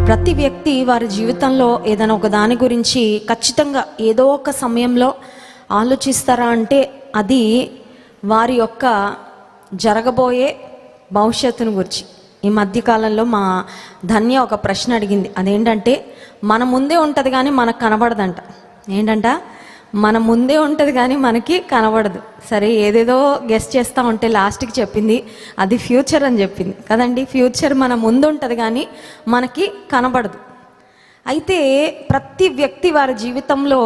ప్రతి వ్యక్తి వారి జీవితంలో ఏదైనా ఒక దాని గురించి ఖచ్చితంగా ఏదో ఒక సమయంలో ఆలోచిస్తారా అంటే అది వారి యొక్క జరగబోయే భవిష్యత్తును గురించి. ఈ మధ్యకాలంలో మా ధన్య ఒక ప్రశ్న అడిగింది. అదేంటంటే మన ముందే ఉంటుంది కానీ మనకు కనబడదంట. ఏంటంట? మన ముందే ఉంటుంది కానీ మనకి కనబడదు. సరే, ఏదేదో గెస్ట్ చేస్తూ ఉంటే లాస్ట్కి చెప్పింది అది ఫ్యూచర్ అని చెప్పింది కదండి. ఫ్యూచర్ మన ముందు ఉంటుంది కానీ మనకి కనబడదు. అయితే ప్రతి వ్యక్తి వారి జీవితంలో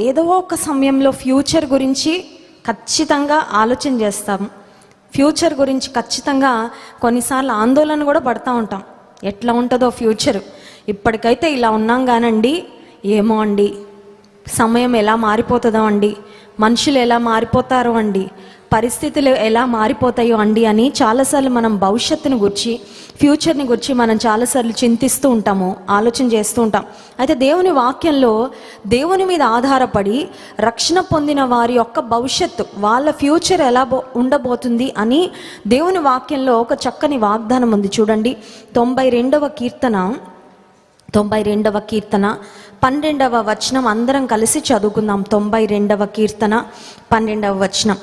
ఏదో ఒక సమయంలో ఫ్యూచర్ గురించి ఖచ్చితంగా ఆలోచన చేస్తాము. ఫ్యూచర్ గురించి ఖచ్చితంగా కొన్నిసార్లు ఆందోళన కూడా పడుతూ ఉంటాం. ఎట్లా ఉంటుందో ఫ్యూచర్, ఇప్పటికైతే ఇలా ఉన్నాం కానండి, ఏమో అండి సమయం ఎలా మారిపోతుందో అండి, మనుషులు ఎలా మారిపోతారో అండి, పరిస్థితులు ఎలా మారిపోతాయో అండి అని చాలాసార్లు మనం భవిష్యత్తుని గురించి, ఫ్యూచర్ని గురించి మనం చాలాసార్లు చింతిస్తూ ఉంటాము, ఆలోచన చేస్తూ ఉంటాం. అయితే దేవుని వాక్యంలో దేవుని మీద ఆధారపడి రక్షణ పొందిన వారి యొక్క భవిష్యత్తు, వాళ్ళ ఫ్యూచర్ ఎలా ఉండబోతుంది అని దేవుని వాక్యంలో ఒక చక్కని వాగ్దానం ఉంది. చూడండి, 92వ కీర్తన 12వ వచనం అందరం కలిసి చదువుకుందాం. 92వ కీర్తన 12వ వచనం.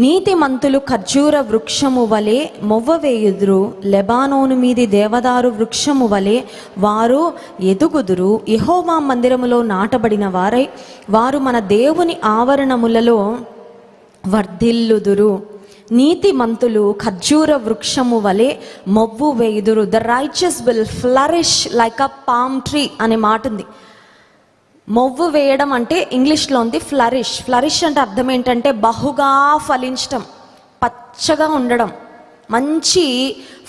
నీతిమంతులు ఖర్జూర వృక్షము వలె మొవ్వవేయుదురు, లెబానోను మీది దేవదారు వృక్షము వలె వారు ఎదుగుదురు. యెహోవా మందిరములో నాటబడిన వారై వారు మన దేవుని ఆవరణములలో వర్ధిల్లుదురు. నీతిమంతులు ఖర్జూర వృక్షము వలె మొవ్వు వేయుదురు. The righteous will flourish like a palm tree అనే మాట ఉంది. మొవ్వు వేయడం అంటే ఇంగ్లీష్లో ఉంది ఫ్లరిష్. ఫ్లరిష్ అంటే అర్థం ఏంటంటే బహుగా ఫలించడం, పచ్చగా ఉండడం, మంచి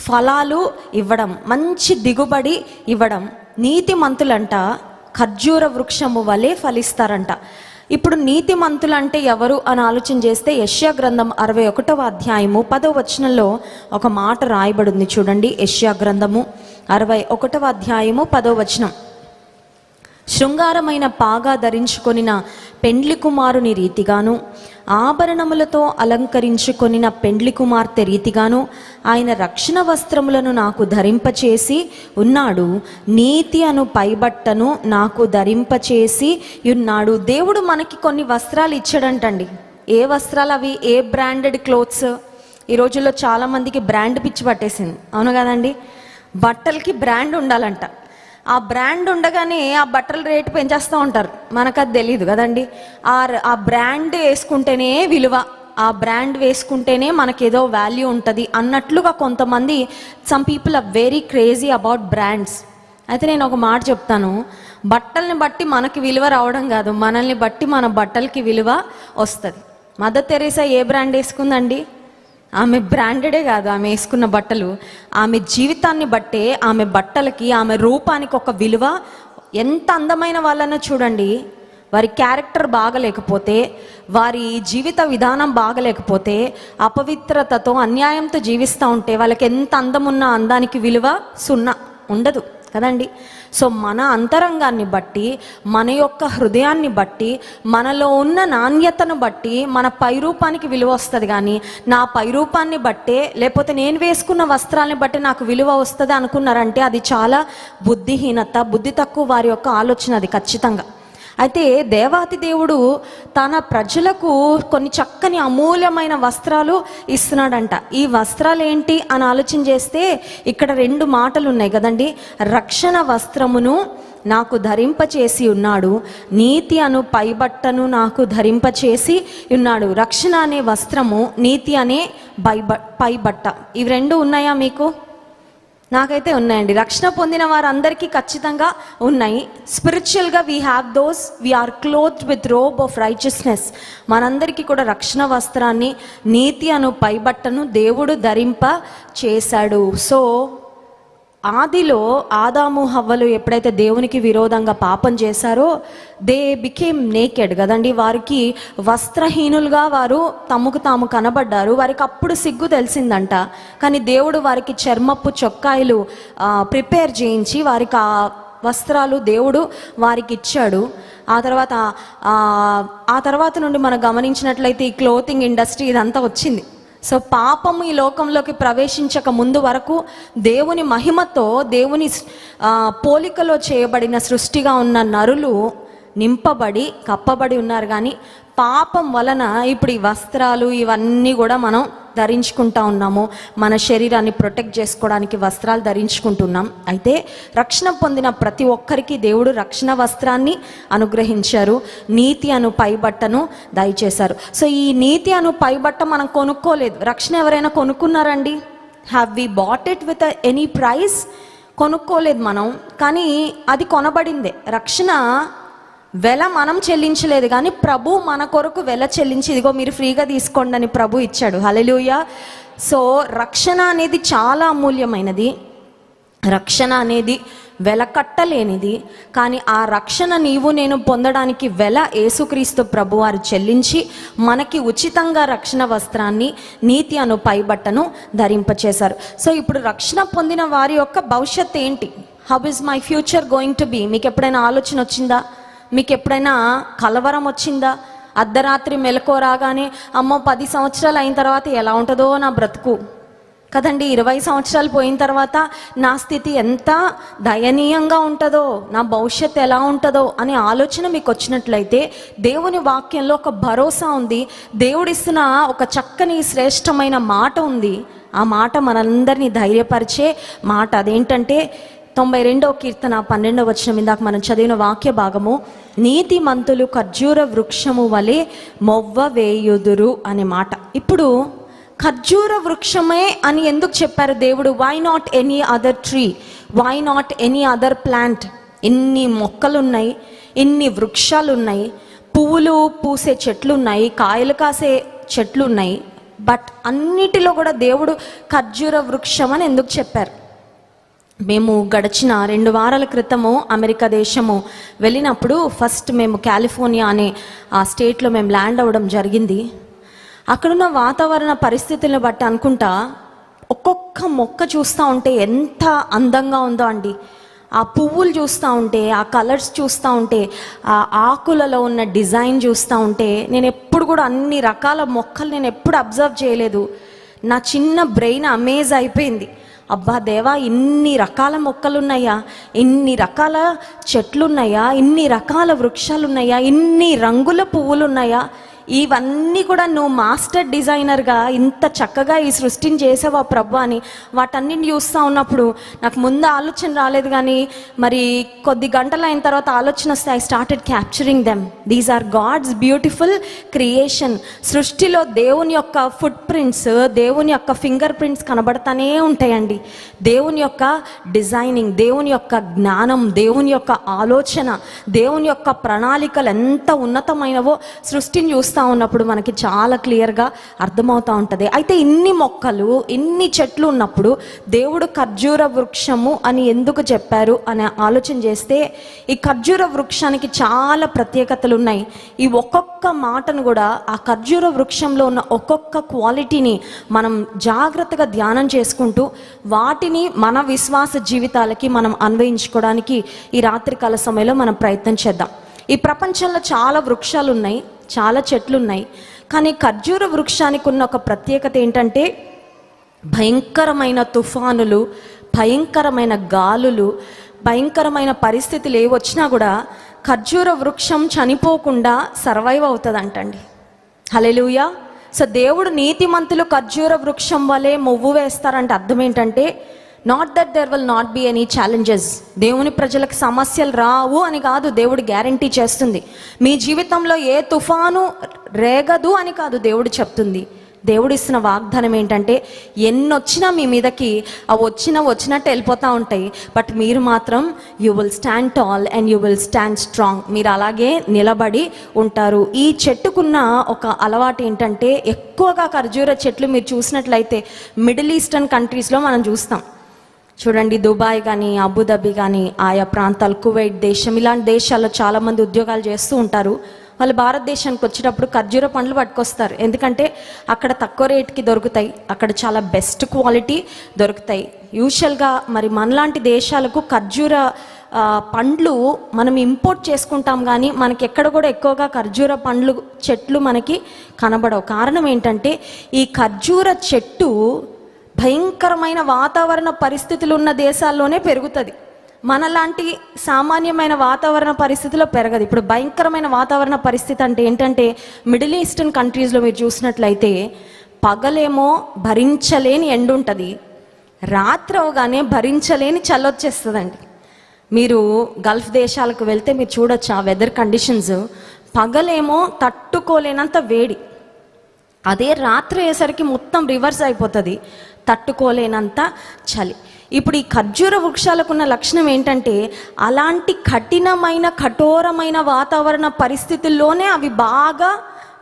ఫలాలు ఇవ్వడం, మంచి దిగుబడి ఇవ్వడం. నీతిమంతులంట ఖర్జూర వృక్షము వలె ఫలిస్తారంట. ఇప్పుడు నీతిమంతులు అంటే ఎవరు అని ఆలోచన చేస్తే యెషయా గ్రంథం 61వ అధ్యాయము 10వ వచనంలో ఒక మాట రాయబడింది. చూడండి, యెషయా గ్రంథము 61వ అధ్యాయము 10వ వచనం. శృంగారమైన పాగా ధరించుకొనిన పెండ్లి కుమారుని రీతిగాను, ఆభరణములతో అలంకరించుకొనిన పెండ్లి కుమార్తె రీతిగాను ఆయన రక్షణ వస్త్రములను నాకు ధరింపచేసి ఉన్నాడు. నీతి అను పైబట్టను నాకు ధరింపచేసి ఉన్నాడు. దేవుడు మనకి కొన్ని వస్త్రాలు ఇచ్చాడంటండి. ఏ వస్త్రాలు అవి? ఏ బ్రాండెడ్ క్లోత్స్? ఈ రోజుల్లో చాలామందికి బ్రాండ్ పిచ్చి పట్టేసింది, అవును కదండి. బట్టలకి బ్రాండ్ ఉండాలంట. ఆ బ్రాండ్ ఉండగానే ఆ బట్టల రేటు పెంచేస్తూ ఉంటారు, మనకు అది తెలియదు కదండి. ఆ బ్రాండ్ వేసుకుంటేనే విలువ, ఆ బ్రాండ్ వేసుకుంటేనే మనకేదో వాల్యూ ఉంటుంది అన్నట్లుగా కొంతమంది, some people are very crazy about brands. అయితే నేను ఒక మాట చెప్తాను, బట్టల్ని బట్టి మనకి విలువ రావడం కాదు, మనల్ని బట్టి మన బట్టలకి విలువ వస్తుంది. మదర్ తెరేసా ఏ బ్రాండ్ వేసుకుందండి? ఆమె బ్రాండెడే కాదు, ఆమె వేసుకున్న బట్టలు, ఆమె జీవితాన్ని బట్టే, ఆమె బట్టలకి, ఆమె రూపానికి ఒక విలువ. ఎంత అందమైన వాళ్ళనో చూడండి, వారి క్యారెక్టర్ బాగలేకపోతే, వారి జీవిత విధానం బాగలేకపోతే, అపవిత్రతతో అన్యాయంతో జీవిస్తూ ఉంటే వాళ్ళకి ఎంత అందం ఉన్న అందానికి విలువ సున్నా, ఉండదు కదండి. సో మన అంతరంగాన్ని బట్టి, మన యొక్క హృదయాన్ని బట్టి, మనలో ఉన్న నాణ్యతను బట్టి మన పైరూపానికి విలువ వస్తుంది. కానీ నా పైరూపాన్ని బట్టే, లేకపోతే నేను వేసుకున్న వస్త్రాలని బట్టి నాకు విలువ వస్తుంది అనుకున్నారంటే అది చాలా బుద్ధిహీనత, బుద్ధి తక్కువ వారి యొక్క ఆలోచన అది ఖచ్చితంగా. అయితే దేవాతి దేవుడు తన ప్రజలకు కొన్ని చక్కని అమూల్యమైన వస్త్రాలు ఇస్తున్నాడంట. ఈ వస్త్రాలు ఏంటి అని ఆలోచన చేస్తే ఇక్కడ 2 మాటలు ఉన్నాయి కదండి. రక్షణ వస్త్రమును నాకు ధరింపచేసి ఉన్నాడు, నీతి అను పైబట్టను నాకు ధరింపచేసి ఉన్నాడు. రక్షణ అనే వస్త్రము, నీతి అనే పైబట్ట, ఇవి 2 ఉన్నాయా మీకు? నాకైతే ఉన్నాయండి. రక్షణ పొందిన వారందరికీ ఖచ్చితంగా ఉన్నాయి. స్పిరిచువల్గా we have those, we are clothed with robe of righteousness. మనందరికీ కూడా రక్షణ వస్త్రాన్ని, నీతి అను పైబట్టను దేవుడు ధరింప చేశాడు. సో ఆదిలో ఆదాము హవ్వలు ఎప్పుడైతే దేవునికి విరోధంగా పాపం చేశారో దే బికేమ్ నేకెడ్ కదండి. వారికి వస్త్రహీనులుగా వారు తమకు తాము కనబడ్డారు. వారికి అప్పుడు సిగ్గు తెలిసిందంట. కానీ దేవుడు వారికి చర్మపు చొక్కాయలు ప్రిపేర్ చేయించి వారికి ఆ వస్త్రాలు దేవుడు వారికి ఇచ్చాడు. ఆ తర్వాత నుండి మనం గమనించినట్లయితే ఈ క్లోతింగ్ ఇండస్ట్రీ ఇదంతా వచ్చింది. సో పాపము ఈ లోకంలోకి ప్రవేశించక ముందు వరకు దేవుని మహిమతో, దేవుని పోలికలో చేయబడిన సృష్టిగా ఉన్న నరులు నింపబడి కప్పబడి ఉన్నారు. కానీ పాపం వలన ఇప్పుడు ఈ వస్త్రాలు ఇవన్నీ కూడా మనం ధరించుకుంటా ఉన్నాము. మన శరీరాన్ని ప్రొటెక్ట్ చేసుకోవడానికి వస్త్రాలు ధరించుకుంటున్నాం. అయితే రక్షణ పొందిన ప్రతి ఒక్కరికి దేవుడు రక్షణ వస్త్రాన్ని అనుగ్రహించారు, నీతి అను పైబట్టను దయచేశారు. సో ఈ నీతి అను పైబట్ట మనం కొనుక్కోలేదు. రక్షణ ఎవరైనా కొనుక్కున్నారండి? Have we bought it with any price? కొనుక్కోలేదు మనం, కానీ అది కొనబడిందే. రక్షణ వెల మనం చెల్లించలేదు, కానీ ప్రభు మన కొరకు వెల చెల్లించి ఇదిగో మీరు ఫ్రీగా తీసుకోండి అని ప్రభు ఇచ్చాడు. హల్లెలూయా. సో రక్షణ అనేది చాలా అమూల్యమైనది. రక్షణ అనేది వెల కట్టలేనిది. కానీ ఆ రక్షణ నీవు నేను పొందడానికి వెల యేసుక్రీస్తు ప్రభు వారు చెల్లించి మనకి ఉచితంగా రక్షణ వస్త్రాన్ని, నీతి అను పైబట్టను ధరింపచేశారు. సో ఇప్పుడు రక్షణ పొందిన వారి యొక్క భవిష్యత్తు ఏంటి? How is my future going to be? మీకు ఎప్పుడైనా ఆలోచన వచ్చిందా? మీకు ఎప్పుడైనా కలవరం వచ్చిందా? అర్ధరాత్రి మెలకువ రాగానే అమ్మో 10 సంవత్సరాలు అయిన తర్వాత ఎలా ఉంటుందో నా బ్రతుకు కదండి, 20 సంవత్సరాలు పోయిన తర్వాత నా స్థితి ఎంత దయనీయంగా ఉంటుందో, నా భవిష్యత్తు ఎలా ఉంటుందో అనే ఆలోచన మీకు వచ్చినట్లయితే దేవుని వాక్యంలో ఒక భరోసా ఉంది. దేవుడిస్తున్న ఒక చక్కని శ్రేష్టమైన మాట ఉంది. ఆ మాట మనందరినీ ధైర్యపరిచే మాట. అదేంటంటే 92వ కీర్తన 12వ వచనం, ఇందాక మనం చదివిన వాక్య భాగము, నీతిమంతులు ఖర్జూర వృక్షము వలె మొవ్వ వేయుదురు అనే మాట. ఇప్పుడు ఖర్జూర వృక్షమే అని ఎందుకు చెప్పారు దేవుడు? Why not any other tree? Why not any other plant? ఇన్ని మొక్కలున్నాయి, ఇన్ని వృక్షాలు ఉన్నాయి, పువ్వులు పూసే చెట్లు ఉన్నాయి, కాయలు కాసే చెట్లు ఉన్నాయి, బట్ అన్నిటిలో కూడా దేవుడు ఖర్జూర వృక్షం అని ఎందుకు చెప్పారు? మేము గడిచిన 2 వారాల క్రితము అమెరికా దేశము వెళ్ళినప్పుడు ఫస్ట్ మేము కాలిఫోర్నియా అనే ఆ స్టేట్లో మేము ల్యాండ్ అవ్వడం జరిగింది. అక్కడున్న వాతావరణ పరిస్థితులను బట్టి అనుకుంటా ఒక్కొక్క మొక్క చూస్తూ ఉంటే ఎంత అందంగా ఉందో అండి. ఆ పువ్వులు చూస్తూ ఉంటే, ఆ కలర్స్ చూస్తూ ఉంటే, ఆ ఆకులలో ఉన్న డిజైన్ చూస్తూ ఉంటే, నేను ఎప్పుడు కూడా అన్ని రకాల మొక్కలు నేను ఎప్పుడు అబ్జర్వ్ చేయలేదు. నా చిన్న బ్రెయిన్ అమేజ్ అయిపోయింది. అబ్బా దేవా, ఇన్ని రకాల మొక్కలున్నాయా, ఇన్ని రకాల చెట్లున్నాయా, ఇన్ని రకాల వృక్షాలున్నాయా, ఇన్ని రంగుల పువ్వులున్నాయా, ఇవన్నీ కూడా నువ్వు మాస్టర్ డిజైనర్గా ఇంత చక్కగా ఈ సృష్టిని చేసావా ప్రభు అని వాటన్నిటిని చూస్తూ ఉన్నప్పుడు నాకు ముందు ఆలోచన రాలేదు. కానీ మరి కొద్ది గంటలు అయిన తర్వాత ఆలోచన వస్తే I started capturing them. These are God's beautiful creation. సృష్టిలో దేవుని యొక్క ఫుట్ ప్రింట్స్, దేవుని యొక్క ఫింగర్ ప్రింట్స్ కనబడతానే ఉంటాయండి. దేవుని యొక్క డిజైనింగ్, దేవుని యొక్క జ్ఞానం, దేవుని యొక్క ఆలోచన, దేవుని యొక్క ప్రణాళికలు ఎంత ఉన్నతమైనవో సృష్టిని చూస్తూ ఉన్నప్పుడు మనకి చాలా క్లియర్గా అర్థమవుతూ ఉంటుంది. అయితే ఇన్ని మొక్కలు, ఇన్ని చెట్లు ఉన్నప్పుడు దేవుడు ఖర్జూర వృక్షము అని ఎందుకు చెప్పారు అని ఆలోచన చేస్తే ఈ ఖర్జూర వృక్షానికి చాలా ప్రత్యేకతలు ఉన్నాయి. ఈ ఒక్కొక్క మాటను కూడా, ఆ ఖర్జూర వృక్షంలో ఉన్న ఒక్కొక్క క్వాలిటీని మనం జాగ్రత్తగా ధ్యానం చేసుకుంటూ వాటిని మన విశ్వాస జీవితాలకి మనం అన్వయించుకోవడానికి ఈ రాత్రికాల సమయంలో మనం ప్రయత్నం చేద్దాం. ఈ ప్రపంచంలో చాలా వృక్షాలు ఉన్నాయి, చాలా చెట్లు ఉన్నాయి, కానీ ఖర్జూర వృక్షానికి ఉన్న ఒక ప్రత్యేకత ఏంటంటే భయంకరమైన తుఫానులు, భయంకరమైన గాలులు, భయంకరమైన పరిస్థితులు ఏ వచ్చినా కూడా ఖర్జూర వృక్షం చనిపోకుండా సర్వైవ్ అవుతుందంటండి. హల్లెలూయా. సో దేవుడు నీతిమంతులు ఖర్జూర వృక్షం వలె మొవ్వు వేస్తారంటే అర్థం ఏంటంటే not that there will not be any challenges. దేవుని ప్రజలకు సమస్యలు రావు అని కాదు, దేవుడు గ్యారంటీ చేస్తుంది. మీ జీవితంలో ఏ తుఫాను రేగదు అని కాదు దేవుడు చెప్తుంది. దేవుడు ఇస్తున్న వాగ్దానం ఏంటంటే ఎన్నొచ్చినా మీ మీదకి అవి వచ్చినట్టు వెళ్ళిపోతూ ఉంటాయి, బట్ మీరు మాత్రం you will stand tall and you will stand strong. మీరు అలాగే నిలబడి ఉంటారు. ఈ చెట్టుకున్న ఒక అలవాటు ఏంటంటే ఎక్కువగా ఖర్జూర చెట్లు మీరు చూసినట్లయితే మిడిల్ ఈస్టర్న్ కంట్రీస్లో మనం చూస్తాం. చూడండి, దుబాయ్ కానీ, అబుదాబి కానీ, ఆయా ప్రాంతాలు, కువైట్ దేశం, ఇలాంటి దేశాల్లో చాలామంది ఉద్యోగాలు చేస్తూ ఉంటారు. వాళ్ళు భారతదేశానికి వచ్చేటప్పుడు ఖర్జూర పండ్లు పట్టుకొస్తారు. ఎందుకంటే అక్కడ తక్కువ రేటుకి దొరుకుతాయి, అక్కడ చాలా బెస్ట్ క్వాలిటీ దొరుకుతాయి. యూజువల్గా మరి మనలాంటి దేశాలకు ఖర్జూర పండ్లు మనం ఇంపోర్ట్ చేసుకుంటాం, కానీ మనకి ఎక్కడ కూడా ఎక్కువగా ఖర్జూర పండ్లు చెట్లు మనకి కనబడవు. కారణం ఏంటంటే ఈ ఖర్జూర చెట్టు భయంకరమైన వాతావరణ పరిస్థితులు ఉన్న దేశాల్లోనే పెరుగుతుంది. మనలాంటి సామాన్యమైన వాతావరణ పరిస్థితిలో పెరగదు. ఇప్పుడు భయంకరమైన వాతావరణ పరిస్థితి అంటే ఏంటంటే, మిడిల్ ఈస్టర్న్ కంట్రీస్లో మీరు చూసినట్లయితే పగలేమో భరించలేని ఎండ ఉంటుంది, రాత్రి అవగానే భరించలేని చల్లొచ్చేస్తుందండి. మీరు గల్ఫ్ దేశాలకు వెళ్తే మీరు చూడొచ్చు ఆ వెదర్ కండిషన్స్. పగలేమో తట్టుకోలేనంత వేడి, అదే రాత్రి అయ్యేసరికి మొత్తం రివర్స్ అయిపోతుంది, తట్టుకోలేనంత చలి. ఇప్పుడు ఈ ఖర్జూర వృక్షాలకు ఉన్న లక్షణం ఏంటంటే, అలాంటి కఠినమైన కఠోరమైన వాతావరణ పరిస్థితుల్లోనే అవి బాగా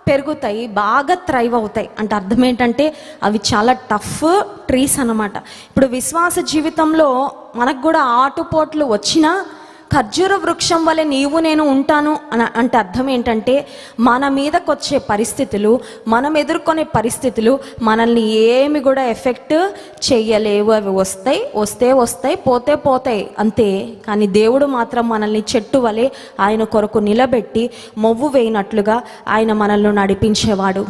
పెరుగుతాయి, బాగా థ్రైవ్ అవుతాయి. అంటే అర్థం ఏంటంటే అవి చాలా టఫ్ ట్రీస్ అన్నమాట. ఇప్పుడు విశ్వాస జీవితంలో మనకు కూడా ఆటుపోట్లు వచ్చినా ఖర్జూర వృక్షం వలె నీవు నేను ఉంటాను అంటే అర్థం ఏంటంటే, మన మీదకి వచ్చే పరిస్థితులు, మనం ఎదుర్కొనే పరిస్థితులు మనల్ని ఏమి కూడా ఎఫెక్ట్ చెయ్యలేవు. అవి వస్తాయి పోతే పోతాయి అంతే. కానీ దేవుడు మాత్రం మనల్ని చెట్టు వలె ఆయన కొరకు నిలబెట్టి మొవ్వు వేయినట్లుగా ఆయన మనల్ని నడిపించేవాడు.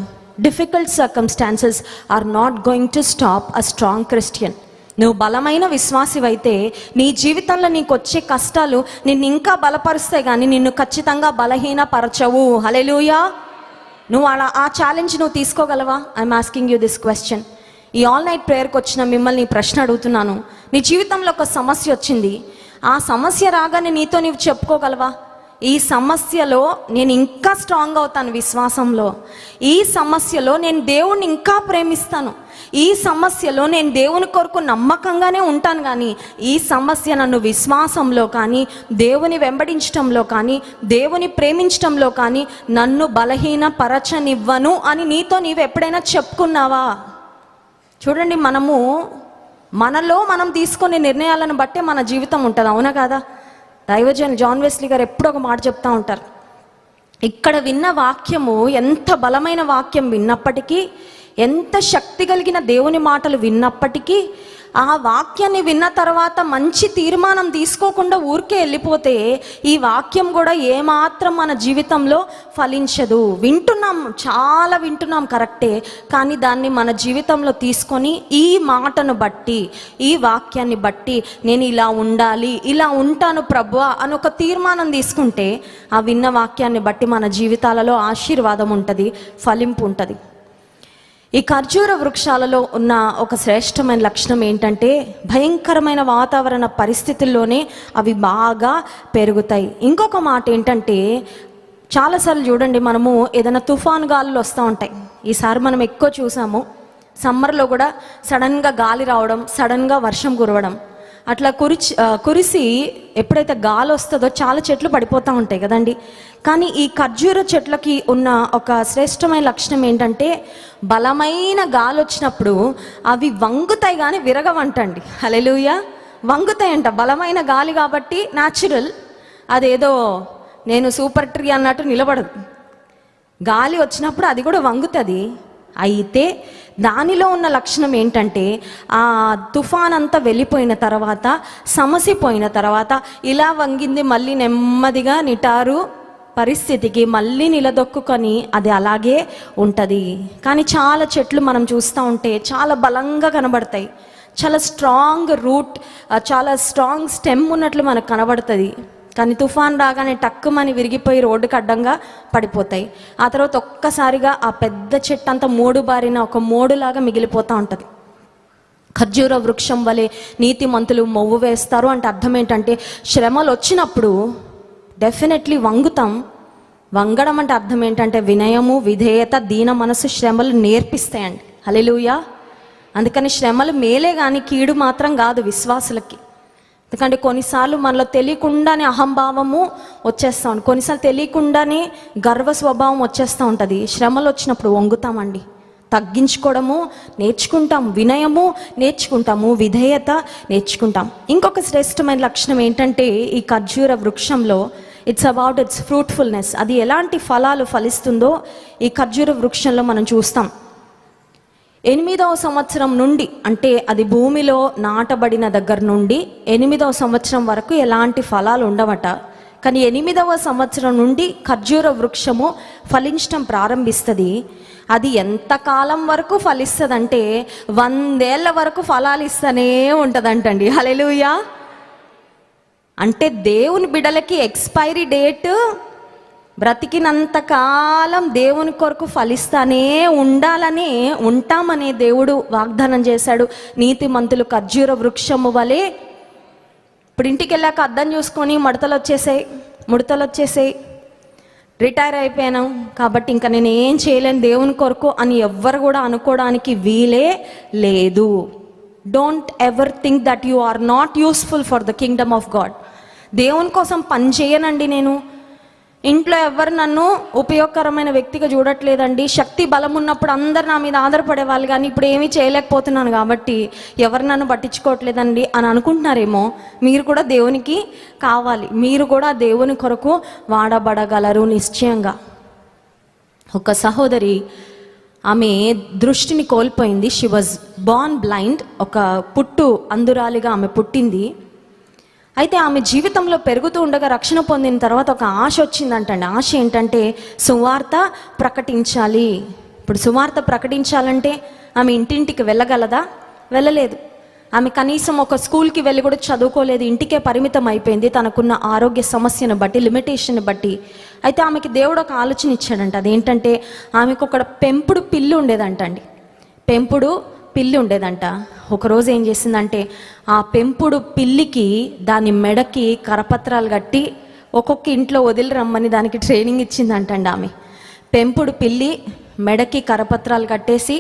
Difficult circumstances are not going to stop a strong Christian. నువ్వు బలమైన విశ్వాసివైతే నీ జీవితంలో నీకు వచ్చే కష్టాలు నిన్ను ఇంకా బలపరుస్తాయి, కానీ నిన్ను ఖచ్చితంగా బలహీనపరచవు. హల్లెలూయా. నువ్వు ఆ ఛాలెంజ్ నువ్వు తీసుకోగలవా? I'm asking you this question. ఈ ఆల్ నైట్ ప్రేయర్కి వచ్చిన మిమ్మల్ని ప్రశ్న అడుగుతున్నాను. నీ జీవితంలో ఒక సమస్య వచ్చింది, ఆ సమస్య రాగానే నీతో నీవు చెప్పుకోగలవా? ఈ సమస్యలో నేను ఇంకా స్ట్రాంగ్ అవుతాను విశ్వాసంలో, ఈ సమస్యలో నేను దేవుణ్ణి ఇంకా ప్రేమిస్తాను, ఈ సమస్యలో నేను దేవుని కొరకు నమ్మకంగానే ఉంటాను, కానీ ఈ సమస్య నన్ను విశ్వాసంలో కానీ, దేవుని వెంబడించటంలో కానీ, దేవుని ప్రేమించటంలో కానీ నన్ను బలహీనపరచనివ్వను అని నీతో నీవు ఎప్పుడైనా చెప్పుకున్నావా? చూడండి, మనలో మనం తీసుకునే నిర్ణయాలను బట్టే మన జీవితం ఉంటుంది, అవునా కాదా? దైవజన్ జాన్ వెస్లీ గారు ఎప్పుడూ ఒక మాట చెప్తూ ఉంటారు, ఇక్కడ విన్న వాక్యము ఎంత బలమైన వాక్యం విన్నప్పటికీ, ఎంత శక్తి కలిగిన దేవుని మాటలు విన్నప్పటికీ, ఆ వాక్యాన్ని విన్న తర్వాత మంచి తీర్మానం తీసుకోకుండా ఊరికే వెళ్ళిపోతే ఈ వాక్యం కూడా ఏమాత్రం మన జీవితంలో ఫలించదు. చాలా వింటున్నాం కరెక్టే, కానీ దాన్ని మన జీవితంలో తీసుకొని ఈ మాటను బట్టి, ఈ వాక్యాన్ని బట్టి నేను ఇలా ఉండాలి, ఇలా ఉంటాను ప్రభువా అని ఒక తీర్మానం తీసుకుంటే ఆ విన్న వాక్యాన్ని బట్టి మన జీవితాలలో ఆశీర్వాదం ఉంటుంది, ఫలింపు ఉంటుంది. ఈ ఖర్జూర వృక్షాలలో ఉన్న ఒక శ్రేష్టమైన లక్షణం ఏంటంటే, భయంకరమైన వాతావరణ పరిస్థితుల్లోనే అవి బాగా పెరుగుతాయి. ఇంకొక మాట ఏంటంటే, చాలాసార్లు చూడండి, మనము ఏదైనా తుఫాను గాలులు వస్తూ ఉంటాయి. ఈసారి మనం ఎక్కువ చూసాము, సమ్మర్లో కూడా సడన్గా గాలి రావడం, సడన్గా వర్షం కురవడం. అట్లా కురిసి ఎప్పుడైతే గాలి వస్తుందో చాలా చెట్లు పడిపోతూ ఉంటాయి కదండి. కానీ ఈ ఖర్జూర చెట్లకి ఉన్న ఒక శ్రేష్టమైన లక్షణం ఏంటంటే, బలమైన గాలి వచ్చినప్పుడు అవి వంగుతాయి కానీ విరగవంటండి. హల్లెలూయా. వంగుతాయంట, బలమైన గాలి కాబట్టి న్యాచురల్, అదేదో నేను సూపర్ ట్రీ అన్నట్టు నిలబడదు. గాలి వచ్చినప్పుడు అది కూడా వంగుతుంది. అయితే దానిలో ఉన్న లక్షణం ఏంటంటే, ఆ తుఫాన్ అంతా వెళ్ళిపోయిన తర్వాత, సమసిపోయిన తర్వాత ఇలా వంగింది మళ్ళీ నెమ్మదిగా నిటారు పరిస్థితికి మళ్ళీ నిలదొక్కుని అది అలాగే ఉంటుంది. కానీ చాలా చెట్లు మనం చూస్తూ ఉంటే చాలా బలంగా కనబడతాయి, చాలా స్ట్రాంగ్ రూట్, చాలా స్ట్రాంగ్ స్టెమ్ ఉన్నట్లు మనకు కనబడుతుంది. కానీ తుఫాన్ రాగానే టక్కుమని విరిగిపోయి రోడ్డుకి అడ్డంగా పడిపోతాయి. ఆ తర్వాత ఒక్కసారిగా ఆ పెద్ద చెట్టు అంతా మోడు బారిన ఒక మోడులాగా మిగిలిపోతూ ఉంటుంది. ఖర్జూర వృక్షం వలె నీతిమంతులు మొవ్వు వేస్తారు అంటే అర్థం ఏంటంటే, శ్రమలు వచ్చినప్పుడు డెఫినెట్లీ వంగుతాం. వంగడం అంటే అర్థం ఏంటంటే వినయము, విధేయత, దీన మనసు శ్రమలు నేర్పిస్తాయండి. హల్లెలూయా. అందుకని శ్రమలు మేలే కానీ కీడు మాత్రం కాదు విశ్వాసులకి. ఎందుకంటే కొన్నిసార్లు మనలో తెలియకుండానే అహంభావము వచ్చేస్తూ ఉంటుంది, కొన్నిసార్లు తెలియకుండానే గర్వ స్వభావం వచ్చేస్తూ ఉంటుంది. శ్రమలు వచ్చినప్పుడు వంగుతామండి, తగ్గించుకోవడము నేర్చుకుంటాం, వినయము నేర్చుకుంటాము, విధేయత నేర్చుకుంటాం. ఇంకొక శ్రేష్టమైన లక్షణం ఏంటంటే, ఈ ఖర్జూర వృక్షంలో ఇట్స్ అబౌట్ ఇట్స్ ఫ్రూట్ఫుల్నెస్. అది ఎలాంటి ఫలాలు ఫలిస్తుందో ఈ ఖర్జూర వృక్షంలో మనం చూస్తాం. 8వ సంవత్సరం నుండి, అంటే అది భూమిలో నాటబడిన దగ్గర నుండి 8వ సంవత్సరం వరకు ఎలాంటి ఫలాలు ఉండవట. కానీ 8వ సంవత్సరం నుండి ఖర్జూర వృక్షము ఫలించడం ప్రారంభిస్తుంది. అది ఎంతకాలం వరకు ఫలిస్తుందంటే 100 ఏళ్ల వరకు ఫలాలు ఇస్తూనే ఉంటుందంటండి. హల్లెలూయా. అంటే దేవుని బిడ్డలకి ఎక్స్పైరీ డేట్ బ్రతికినంత కాలం దేవుని కొరకు ఫలిస్తానే ఉండాలని, ఉంటామనే దేవుడు వాగ్దానం చేశాడు. నీతిమంతులు ఖర్జూర వృక్షము వలె. ఇప్పుడు ఇంటికి వెళ్ళాక అద్దం చూసుకొని ముడతలు వచ్చేసాయి, రిటైర్ అయిపోయాను కాబట్టి ఇంకా నేను ఏం చేయలేను దేవుని కొరకు అని ఎవ్వరు కూడా అనుకోవడానికి వీలే లేదు. Don't ever think that you are not useful for the kingdom of God. దేవుని కోసం పని చేయనండి, నేను ఇంట్లో ఎవరు నన్ను ఉపయోగకరమైన వ్యక్తిగా చూడట్లేదండి, శక్తి బలం ఉన్నప్పుడు అందరు నా మీద ఆధారపడే వాళ్ళు, కానీ ఇప్పుడు ఏమీ చేయలేకపోతున్నాను కాబట్టి ఎవరు నన్ను పట్టించుకోవట్లేదండి అని అనుకుంటున్నారేమో. మీరు కూడా దేవునికి కావాలి, మీరు కూడా దేవుని కొరకు వాడబడగలరు నిశ్చయంగా. ఒక సహోదరి, ఆమె దృష్టిని కోల్పోయింది. She was born blind. ఒక అందురాలిగా ఆమె పుట్టింది. అయితే ఆమె జీవితంలో పెరుగుతూ ఉండగా రక్షణ పొందిన తర్వాత ఒక ఆశ వచ్చిందంటండి. ఆశ ఏంటంటే సువార్త ప్రకటించాలి. ఇప్పుడు సువార్త ప్రకటించాలంటే ఆమె ఇంటింటికి వెళ్ళగలదా? వెళ్ళలేదు. ఆమె కనీసం ఒక స్కూల్కి వెళ్ళి కూడా చదువుకోలేదు, ఇంటికే పరిమితం అయిపోయింది తనకున్న ఆరోగ్య సమస్యను బట్టి, లిమిటేషన్ బట్టి. అయితే ఆమెకి దేవుడు ఒక ఆలోచన ఇచ్చాడంట. అదేంటంటే ఆమెకు ఒక పెంపుడు పిల్లి ఉండేదంటండి. ఒకరోజు ఏం చేసిందంటే ఆ పెంపుడు పిల్లికి దాని మెడకి కరపత్రాలు కట్టి ఒక్కొక్క ఇంట్లో వదిలి రమ్మని దానికి ట్రైనింగ్ ఇచ్చిందంటండి ఆమె. పెంపుడు పిల్లి మెడకి కరపత్రాలు కట్టేసి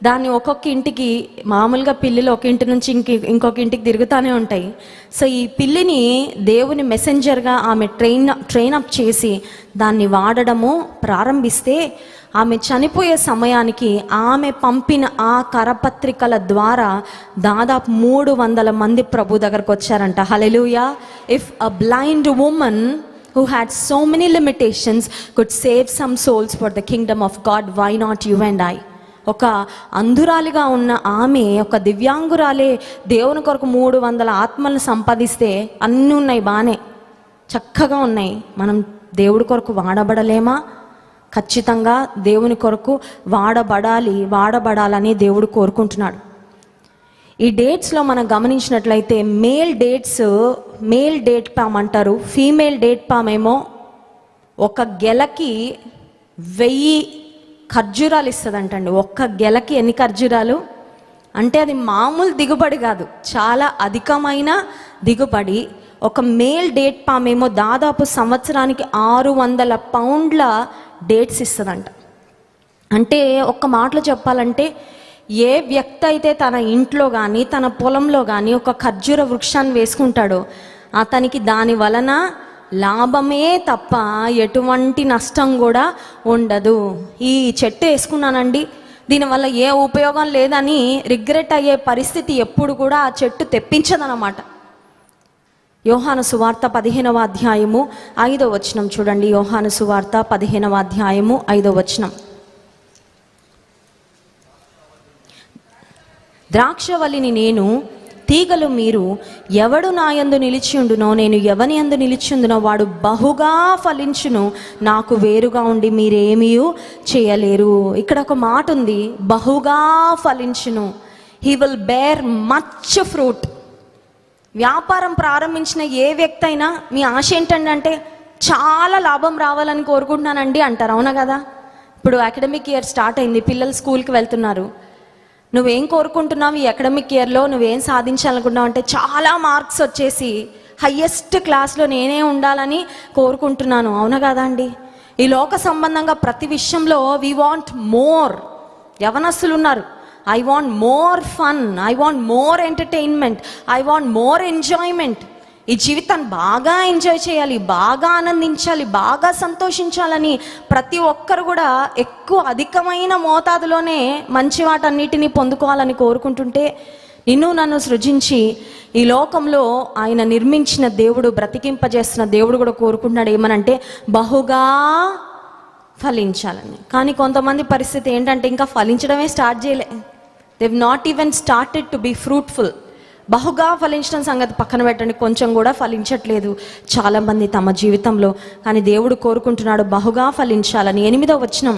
దాన్ని ఒక్కొక్క ఇంటికి, మామూలుగా పిల్లిలు ఒక ఇంటి నుంచి ఇంకొక ఇంటికి తిరుగుతూనే ఉంటాయి. సో ఈ పిల్లిని దేవుని మెసెంజర్గా ఆమె ట్రైన్ అప్ చేసి దాన్ని వాడడము ప్రారంభిస్తే ఆమె చనిపోయే సమయానికి ఆమె పంపిన ఆ కరపత్రికల ద్వారా దాదాపు 300 మంది ప్రభు దగ్గరకు వచ్చారంట. హల్లెలూయా. If a blind woman who had so many limitations could save some souls for the kingdom of God, why not you and I? ఒక అంధురాలిగా ఉన్న ఆమె, ఒక దివ్యాంగురాలే దేవుని కొరకు 300 ఆత్మలను సంపాదిస్తే అన్నీ ఉన్నాయి, బాగానే చక్కగా ఉన్నాయి. మనం దేవుడి కొరకు వాడబడలేమా? ఖచ్చితంగా దేవుని కొరకు వాడబడాలని దేవుడు కోరుకుంటున్నాడు. ఈ డేట్స్లో మనం గమనించినట్లయితే మేల్ డేట్ పామ్ అంటారు, ఫీమేల్ డేట్ పామ్ ఏమో ఒక గెలకి 1000 ఖర్జూరాలు ఇస్తుందంటండి. ఒక్క గెలకి ఎన్ని ఖర్జూరాలు అంటే అది మామూలు దిగుబడి కాదు, చాలా అధికమైన దిగుబడి. ఒక మేల్ డేట్ పామ్ ఏమో దాదాపు సంవత్సరానికి 600 పౌండ్ల డేట్స్ ఇస్తుందంట. అంటే ఒక్క మాటలో చెప్పాలంటే ఏ వ్యక్తి అయితే తన ఇంట్లో కానీ తన పొలంలో కానీ ఒక ఖర్జూర వృక్షాన్ని వేసుకుంటాడో అతనికి దాని వలన లాభమే తప్ప ఎటువంటి నష్టం కూడా ఉండదు. ఈ చెట్టు వేసుకున్నానండి, దీనివల్ల ఏ ఉపయోగం లేదని రిగ్రెట్ అయ్యే పరిస్థితి ఎప్పుడు కూడా ఆ చెట్టు తెప్పించదన్నమాట. యోహాను సువార్త 15వ అధ్యాయము 5వ వచనం చూడండి. యోహాను సువార్త 15వ అధ్యాయము 5వ వచనం. ద్రాక్షవల్లిని నేను, తీగలు మీరు. ఎవడు నా యందు నిలిచియుండునో నేను ఎవని యందు నిలిచియుందునో వాడు బహుగా ఫలించును. నాకు వేరుగా ఉండి మీరేమీ చేయలేరు. ఇక్కడ ఒక మాట ఉంది, బహుగా ఫలించును. He will bear much fruit. వ్యాపారం ప్రారంభించిన ఏ వ్యక్తి అయినా మీ ఆశ ఏంటంటే చాలా లాభం రావాలని కోరుకుంటున్నానండి అంటారు, అవునా కదా? ఇప్పుడు అకాడమిక్ ఇయర్ స్టార్ట్ అయింది, పిల్లలు స్కూల్కి వెళ్తున్నారు. నువ్వేం కోరుకుంటున్నావు ఈ అకాడమిక్ ఇయర్లో, నువ్వేం సాధించాలనుకుంటున్నావు అంటే చాలా మార్క్స్ వచ్చేసి హయ్యెస్ట్ క్లాస్లో నేనే ఉండాలని కోరుకుంటున్నాను, అవునా కదా అండి? ఈ లోక సంబంధంగా ప్రతి విషయంలో వి వాంట్ మోర్. యవనస్తులు ఉన్నారు, I want more fun, I want more entertainment, I want more enjoyment. ఈ జీవితాన్ని బాగా ఎంజాయ్ చేయాలి, బాగా ఆనందించాలి, బాగా సంతోషించాలని ప్రతి ఒక్కరు కూడా ఎక్కువ అధికమైన మోతాదులోనే మంచి వాటన్నిటినీ పొందుకోవాలని కోరుకుంటుంటే, నన్ను సృజించి ఈ లోకంలో ఆయన నిర్మించిన దేవుడు, బ్రతికింపజేస్తున్న దేవుడు కూడా కోరుకుంటున్నాడు ఏమనంటే బహుగా ఫలించాలని. కానీ కొంతమంది పరిస్థితి ఏంటంటే ఇంకా ఫలించడమే స్టార్ట్ చేయలే. They have not even started to be fruitful. బహుగా ఫలించడం సంగతి పక్కన పెట్టండి, కొంచెం కూడా ఫలించట్లేదు చాలామంది తమ జీవితంలో. కానీ దేవుడు కోరుకుంటున్నాడు బహుగా ఫలించాలని. 8వ వచనం,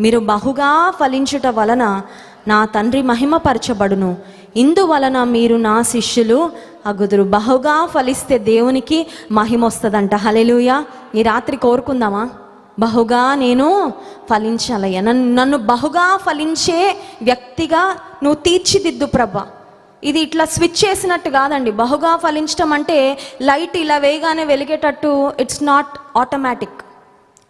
మీరు బహుగా ఫలించుట వలన నా తండ్రి మహిమపరచబడును, ఇందువలన మీరు నా శిష్యులు అగుదురు. బహుగా ఫలిస్తే దేవునికి మహిమ వస్తుందంట. హల్లెలూయా. ఈ రాత్రి కోరుకుందామా, బహుగా నేను ఫలించాలయ్యా, నన్ను బహుగా ఫలించే వ్యక్తిగా నువ్వు తీర్చిదిద్దు ప్రభా. ఇది ఇట్లా స్విచ్ చేసినట్టు కాదండి. బహుగా ఫలించడం అంటే లైట్ ఇలా వేయగానే వెలిగేటట్టు ఇట్స్ నాట్ ఆటోమేటిక్,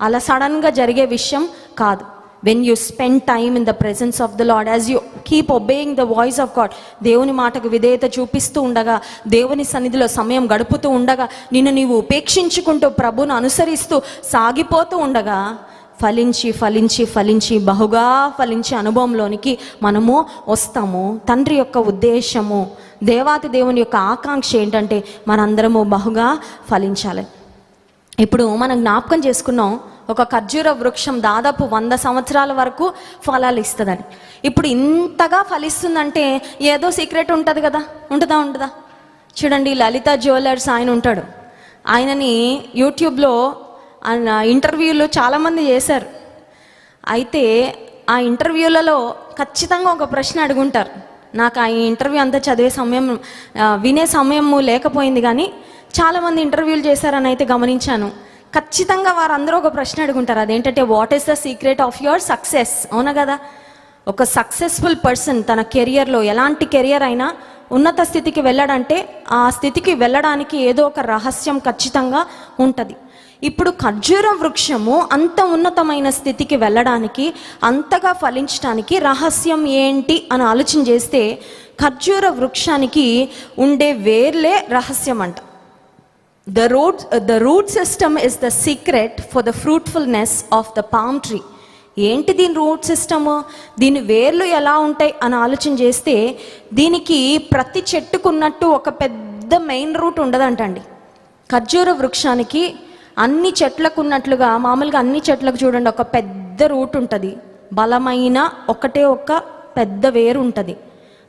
అలా సడన్గా జరిగే విషయం కాదు. When you spend time in the presence of the lord, as you keep obeying the voice of God, దేవుని మాటకు విధేయత చూపిస్తూ ఉండగా, దేవుని సన్నిధిలో సమయం గడుపుతూ ఉండగా, నిన్ను నీవు ఉపేక్షించుకుంటూ ప్రభువును అనుసరిస్తూ సాగిపోతూ ఉండగా ఫలించి ఫలించి ఫలించి బహుగా ఫలించే అనుభవంలోనికి మనము వస్తాము. తండ్రి యొక్క ఉద్దేశము, దేవాతి దేవుని యొక్క ఆకాంక్ష ఏంటంటే మనందరము బహుగా ఫలించాలి. ఇప్పుడు మనం జ్ఞాపకం చేసుకున్నాం, ఒక ఖర్జూర వృక్షం దాదాపు 100 సంవత్సరాల వరకు ఫలాలు ఇస్తుందని. ఇప్పుడు ఇంతగా ఫలిస్తుందంటే ఏదో సీక్రెట్ ఉంటుంది కదా, ఉంటుందా? చూడండి, లలిత జ్యువెలర్స్ ఆయన ఉంటాడు, ఆయనని యూట్యూబ్లో ఇంటర్వ్యూలు చాలామంది చేశారు. అయితే ఆ ఇంటర్వ్యూలలో ఖచ్చితంగా ఒక ప్రశ్న అడుగుంటారు. నాకు ఆ ఇంటర్వ్యూ అంతా చదివే సమయం, వినే సమయం లేకపోయింది, కానీ చాలామంది ఇంటర్వ్యూలు చేశారని అయితే గమనించాను. ఖచ్చితంగా వారందరూ ఒక ప్రశ్న అడుగుంటారు, అదేంటంటే what is the secret of your success. అవునా కదా? ఒక సక్సెస్ఫుల్ పర్సన్ తన కెరియర్లో, ఎలాంటి కెరియర్ అయినా ఉన్నత స్థితికి వెళ్ళాడంటే ఆ స్థితికి వెళ్ళడానికి ఏదో ఒక రహస్యం ఖచ్చితంగా ఉంటుంది. ఇప్పుడు ఖర్జూర వృక్షము అంత ఉన్నతమైన స్థితికి వెళ్ళడానికి, అంతగా ఫలించడానికి రహస్యం ఏంటి అని ఆలోచన చేస్తే ఖర్జూర వృక్షానికి ఉండే వేర్లే రహస్యం అంట. The root system is the secret for the fruitfulness of the palm tree. ఏంటి దీని రూట్ సిస్టము, దీని వేర్లు ఎలా ఉంటాయి అని ఆలోచన చేస్తే దీనికి ప్రతి చెట్టుకున్నట్టు ఒక పెద్ద మెయిన్ రూట్ ఉండదంటండి. ఖర్జూర వృక్షానికి అన్ని చెట్లకు ఉన్నట్లుగా, మామూలుగా అన్ని చెట్లకు చూడండి ఒక పెద్ద రూట్ ఉంటుంది, బలమైన ఒక పెద్ద వేరు ఉంటుంది,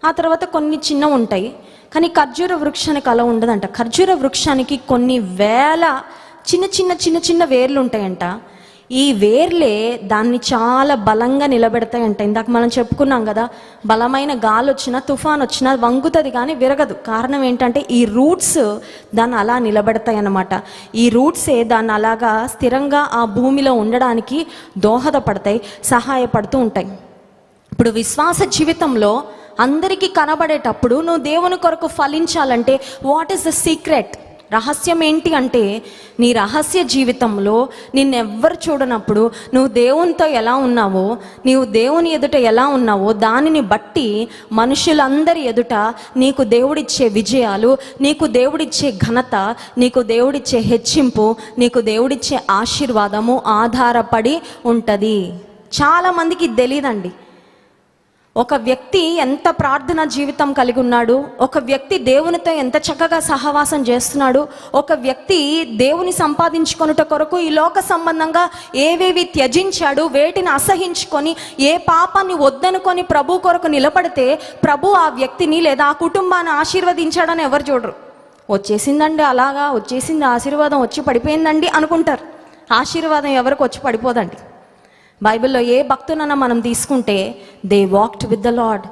ఆ తర్వాత కొన్ని చిన్న ఉంటాయి. కానీ ఖర్జూర వృక్షానికి అలా ఉండదంట. ఖర్జూర వృక్షానికి కొన్ని వేల చిన్న చిన్న వేర్లు ఉంటాయంట. ఈ వేర్లే దాన్ని చాలా బలంగా నిలబెడతాయంట. ఇందాక మనం చెప్పుకున్నాం కదా, బలమైన గాలి వచ్చినా, తుఫాన్ వచ్చినా వంగుతుంది కానీ విరగదు. కారణం ఏంటంటే ఈ రూట్స్ దాన్ని అలా నిలబెడతాయి అన్నమాట. ఈ రూట్సే దాన్ని అలాగా స్థిరంగా ఆ భూమిలో ఉండడానికి దోహదపడతాయి, సహాయపడుతూ ఉంటాయి. ఇప్పుడు విశ్వాస జీవితంలో అందరికీ కనబడేటప్పుడు నువ్వు దేవుని కొరకు ఫలించాలంటే వాట్ ఈస్ ద సీక్రెట్, రహస్యం ఏంటి అంటే, నీ రహస్య జీవితంలో నిన్నెవ్వరు చూడనప్పుడు నువ్వు దేవునితో ఎలా ఉన్నావో, నీవు దేవుని ఎదుట ఎలా ఉన్నావో దానిని బట్టి మనుషులందరి ఎదుట నీకు దేవుడిచ్చే విజయాలు, నీకు దేవుడిచ్చే ఘనత, నీకు దేవుడిచ్చే హెచ్చింపు, నీకు దేవుడిచ్చే ఆశీర్వాదము ఆధారపడి ఉంటుంది. చాలామందికి తెలియదండి. ఒక వ్యక్తి ఎంత ప్రార్థన జీవితం కలిగి ఉన్నాడు, ఒక వ్యక్తి దేవునితో ఎంత చక్కగా సహవాసం చేస్తున్నాడు, ఒక వ్యక్తి దేవుని సంపాదించుకొనుట కొరకు ఈ లోక సంబంధంగా ఏవేవి త్యజించాడు, వేటిని అసహించుకొని ఏ పాపాన్ని వద్దనుకొని ప్రభు కొరకు నిలబడితే ప్రభు ఆ వ్యక్తిని లేదా ఆ కుటుంబాన్ని ఆశీర్వదించాడని ఎవరు చూడరు. వచ్చేసిందండి, అలాగా వచ్చేసింది, ఆశీర్వాదం వచ్చి పడిపోయిందండి అనుకుంటారు. ఆశీర్వాదం ఎవరికి వచ్చి పడిపోదండి. బైబిల్లో ఏ భక్తునన్నా మనం తీసుకుంటే they walked with the lord,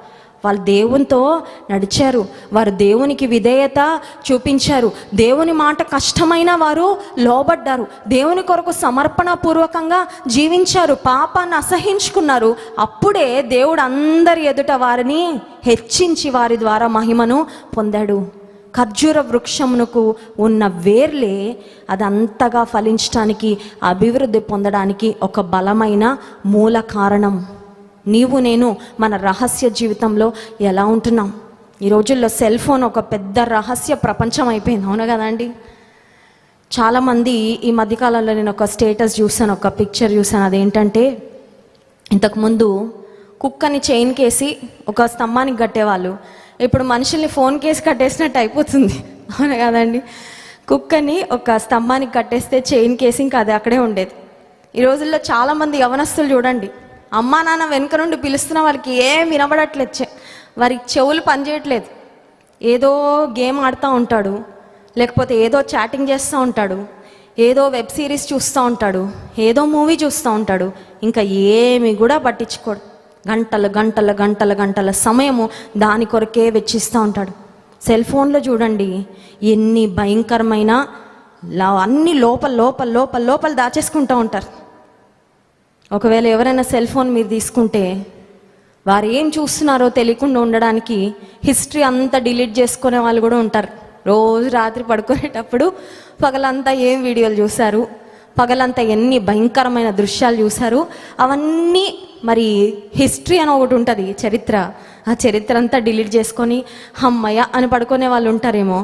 వాళ్ళు దేవునితో నడిచారు, వారు దేవునికి విధేయత చూపించారు, దేవుని మాట కష్టమైన వారు లోబడ్డారు, దేవుని కొరకు సమర్పణపూర్వకంగా జీవించారు, పాపాన్ని అసహించుకున్నారు. అప్పుడే దేవుడు అందరి ఎదుట వారిని హెచ్చించి వారి ద్వారా మహిమను పొందాడు. ఖర్జూర వృక్షమునకు ఉన్న వేర్లే అదంతగా ఫలించడానికి, అభివృద్ధి పొందడానికి ఒక బలమైన మూల కారణం. నీవు నేను మన రహస్య జీవితంలో ఎలా ఉంటున్నాం? ఈ రోజుల్లో సెల్ ఫోన్ ఒక పెద్ద రహస్య ప్రపంచం అయిపోయింది, అవును కదండి? చాలామంది ఈ మధ్యకాలంలో నేను ఒక స్టేటస్ చూసాను, ఒక పిక్చర్ చూసాను. అదేంటంటే, ఇంతకుముందు కుక్కని చైన్ కేసి ఒక స్తంభానికి కట్టేవాళ్ళు, ఇప్పుడు మనుషుల్ని ఫోన్ కేసి కట్టేసినట్టు అయిపోతుంది, అవును కదండి? కుక్కని ఒక స్తంభానికి కట్టేస్తే చైన్ కేసి ఇంకా అది అక్కడే ఉండేది. ఈ రోజుల్లో చాలామంది యవనస్తులు చూడండి, అమ్మా నాన్న వెనుక నుండి పిలుస్తున్న వాళ్ళకి ఏం వినబడట్లేదు, వారికి చెవులు పనిచేయట్లేదు, ఏదో గేమ్ ఆడుతూ ఉంటాడు, లేకపోతే ఏదో చాటింగ్ చేస్తూ ఉంటాడు, ఏదో వెబ్ సిరీస్ చూస్తూ ఉంటాడు, ఏదో మూవీ చూస్తూ ఉంటాడు, ఇంకా ఏమి కూడా పట్టించుకోడు. గంటల గంటల గంటల గంటల సమయము దాని కొరకే వెచ్చిస్తూ ఉంటాడు. సెల్ ఫోన్లో చూడండి ఎన్ని భయంకరమైన అన్ని లోపల లోపల లోపల లోపల దాచేసుకుంటూ ఉంటారు. ఒకవేళ ఎవరైనా సెల్ ఫోన్ మీరు తీసుకుంటే వారు ఏం చూస్తున్నారో తెలియకుండా ఉండడానికి హిస్టరీ అంతా డిలీట్ చేసుకునే వాళ్ళు కూడా ఉంటారు. రోజు రాత్రి పడుకునేటప్పుడు పగలంతా ఏం వీడియోలు చూశారు, పగలంతా ఎన్ని భయంకరమైన దృశ్యాలు చూశారు, అవన్నీ మరి హిస్టరీ అని ఒకటి ఉంటుంది, చరిత్ర, ఆ చరిత్ర అంతా డిలీట్ చేసుకొని అమ్మయ్య అని పడుకునే వాళ్ళు ఉంటారేమో.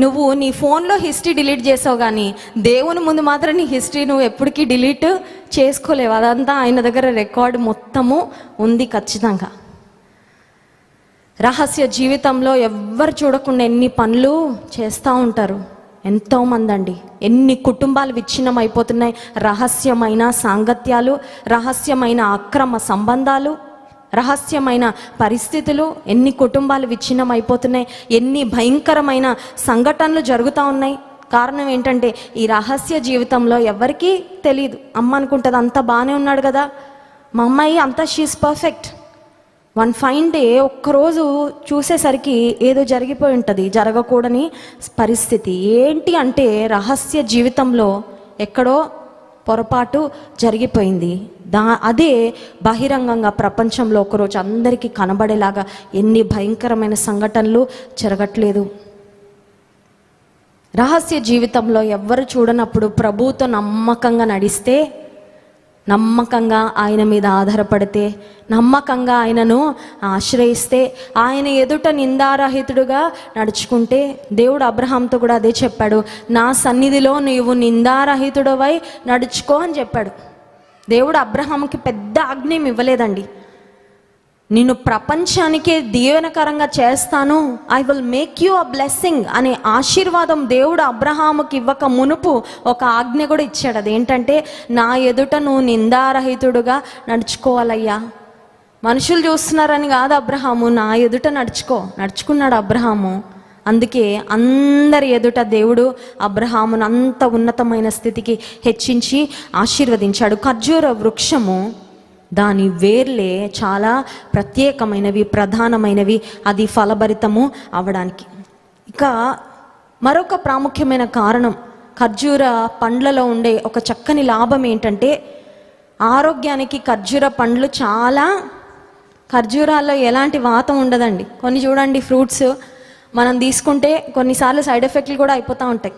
నువ్వు నీ ఫోన్లో హిస్టరీ డిలీట్ చేసావు, కానీ దేవుని ముందు మాత్రం నీ హిస్టరీ నువ్వు ఎప్పటికీ డిలీట్ చేసుకోలేవు. అదంతా ఆయన దగ్గర రికార్డు మొత్తము ఉంది ఖచ్చితంగా. రహస్య జీవితంలో ఎవ్వరు చూడకుండా ఎన్ని పనులు చేస్తూ ఉంటారు ఎంతోమంది అండి. ఎన్ని కుటుంబాలు విచ్ఛిన్నం అయిపోతున్నాయి. రహస్యమైన సాంగత్యాలు, రహస్యమైన అక్రమ సంబంధాలు, రహస్యమైన పరిస్థితులు, ఎన్ని కుటుంబాలు విచ్ఛిన్నం అయిపోతున్నాయి, ఎన్ని భయంకరమైన సంఘటనలు జరుగుతూ ఉన్నాయి. కారణం ఏంటంటే ఈ రహస్య జీవితంలో ఎవరికీ తెలియదు. అమ్మ అనుకుంటుంది అంతా బాగానే ఉన్నాడు కదా, మా అమ్మాయి అంతా she is perfect. One fine day ఒక్కరోజు చూసేసరికి ఏదో జరిగిపోయి ఉంటుంది, జరగకూడని పరిస్థితి. ఏంటి అంటే రహస్య జీవితంలో ఎక్కడో పొరపాటు జరిగిపోయింది. అదే బహిరంగంగా ప్రపంచంలో ఒకరోజు అందరికీ కనబడేలాగా ఎన్ని భయంకరమైన సంఘటనలు జరగట్లేదు. రహస్య జీవితంలో ఎవ్వరు చూడనప్పుడు ప్రభువుతో నమ్మకంగా నడిస్తే, నమ్మకంగా ఆయన మీద ఆధారపడితే, నమ్మకంగా ఆయనను ఆశ్రయిస్తే, ఆయన ఎదుట నిందారహితుడుగా నడుచుకుంటే, దేవుడు అబ్రహాంతో కూడా అదే చెప్పాడు, నా సన్నిధిలో నీవు నిందారహితుడవై నడుచుకో అని చెప్పాడు. దేవుడు అబ్రహాంకి పెద్ద ఆజ్ఞం ఇవ్వలేదండి. నిన్ను ప్రపంచానికే దీవెనకరంగా చేస్తాను, I will make you a blessing అనే ఆశీర్వాదం దేవుడు అబ్రహాముకి ఇవ్వక మునుపు ఒక ఆజ్ఞ కూడా ఇచ్చాడు. అదేంటంటే నా ఎదుట నువ్వు నిందారహితుడుగా నడుచుకోవాలయ్యా. మనుషులు చూస్తున్నారని కాదు అబ్రహాము, నా ఎదుట నడుచుకున్నాడు అబ్రహాము. అందుకే అందరి ఎదుట దేవుడు అబ్రహామును అంత ఉన్నతమైన స్థితికి హెచ్చించి ఆశీర్వదించాడు. ఖర్జూర వృక్షము దాని వేర్లే చాలా ప్రత్యేకమైనవి, ప్రధానమైనవి, అది ఫలభరితము అవడానికి. ఇక మరొక ప్రాముఖ్యమైన కారణం ఖర్జూర పండ్లలో ఉండే ఒక చక్కని లాభం ఏంటంటే ఆరోగ్యానికి ఖర్జూర పండ్లు చాలా, ఖర్జూరాల్లో ఎలాంటి వాతం ఉండదండి. కొన్ని చూడండి ఫ్రూట్స్ మనం తీసుకుంటే కొన్నిసార్లు సైడ్ ఎఫెక్ట్లు కూడా అయిపోతూ ఉంటాయి.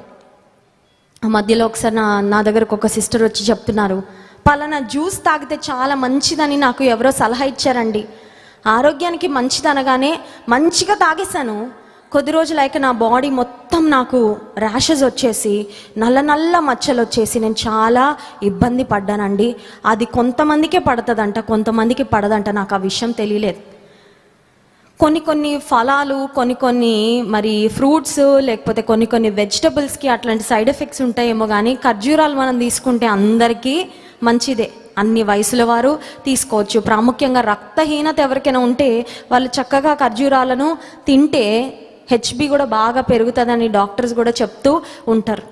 ఆ మధ్యలో ఒకసారి నా దగ్గరకు ఒక సిస్టర్ వచ్చి చెప్తున్నారు, పలానా జ్యూస్ తాగితే చాలా మంచిదని నాకు ఎవరో సలహా ఇచ్చారండి. ఆరోగ్యానికి మంచిది అనగానే మంచిగా తాగేశాను. కొద్ది రోజులైక నా బాడీ మొత్తం నాకు ర్యాషెస్ వచ్చేసి నల్ల నల్ల మచ్చలు వచ్చేసి నేను చాలా ఇబ్బంది పడ్డానండి. అది కొంతమందికే పడుతుందంట, కొంతమందికి పడదంట. నాకు ఆ విషయం తెలియలేదు. కొన్ని ఫలాలు, కొన్ని మరి ఫ్రూట్స్, లేకపోతే కొన్ని వెజిటబుల్స్కి అట్లాంటి సైడ్ ఎఫెక్ట్స్ ఉంటాయేమో, కానీ ఖర్జూరాలు మనం తీసుకుంటే అందరికీ మంచిదే. అన్ని వయసుల వారు తీసుకోవచ్చు. ప్రాముఖ్యంగా రక్తహీనత ఎవరికైనా ఉంటే వాళ్ళు చక్కగా ఖర్జూరాలను తింటే హెచ్బి కూడా బాగా పెరుగుతుందని డాక్టర్స్ కూడా చెప్తూ ఉంటారు.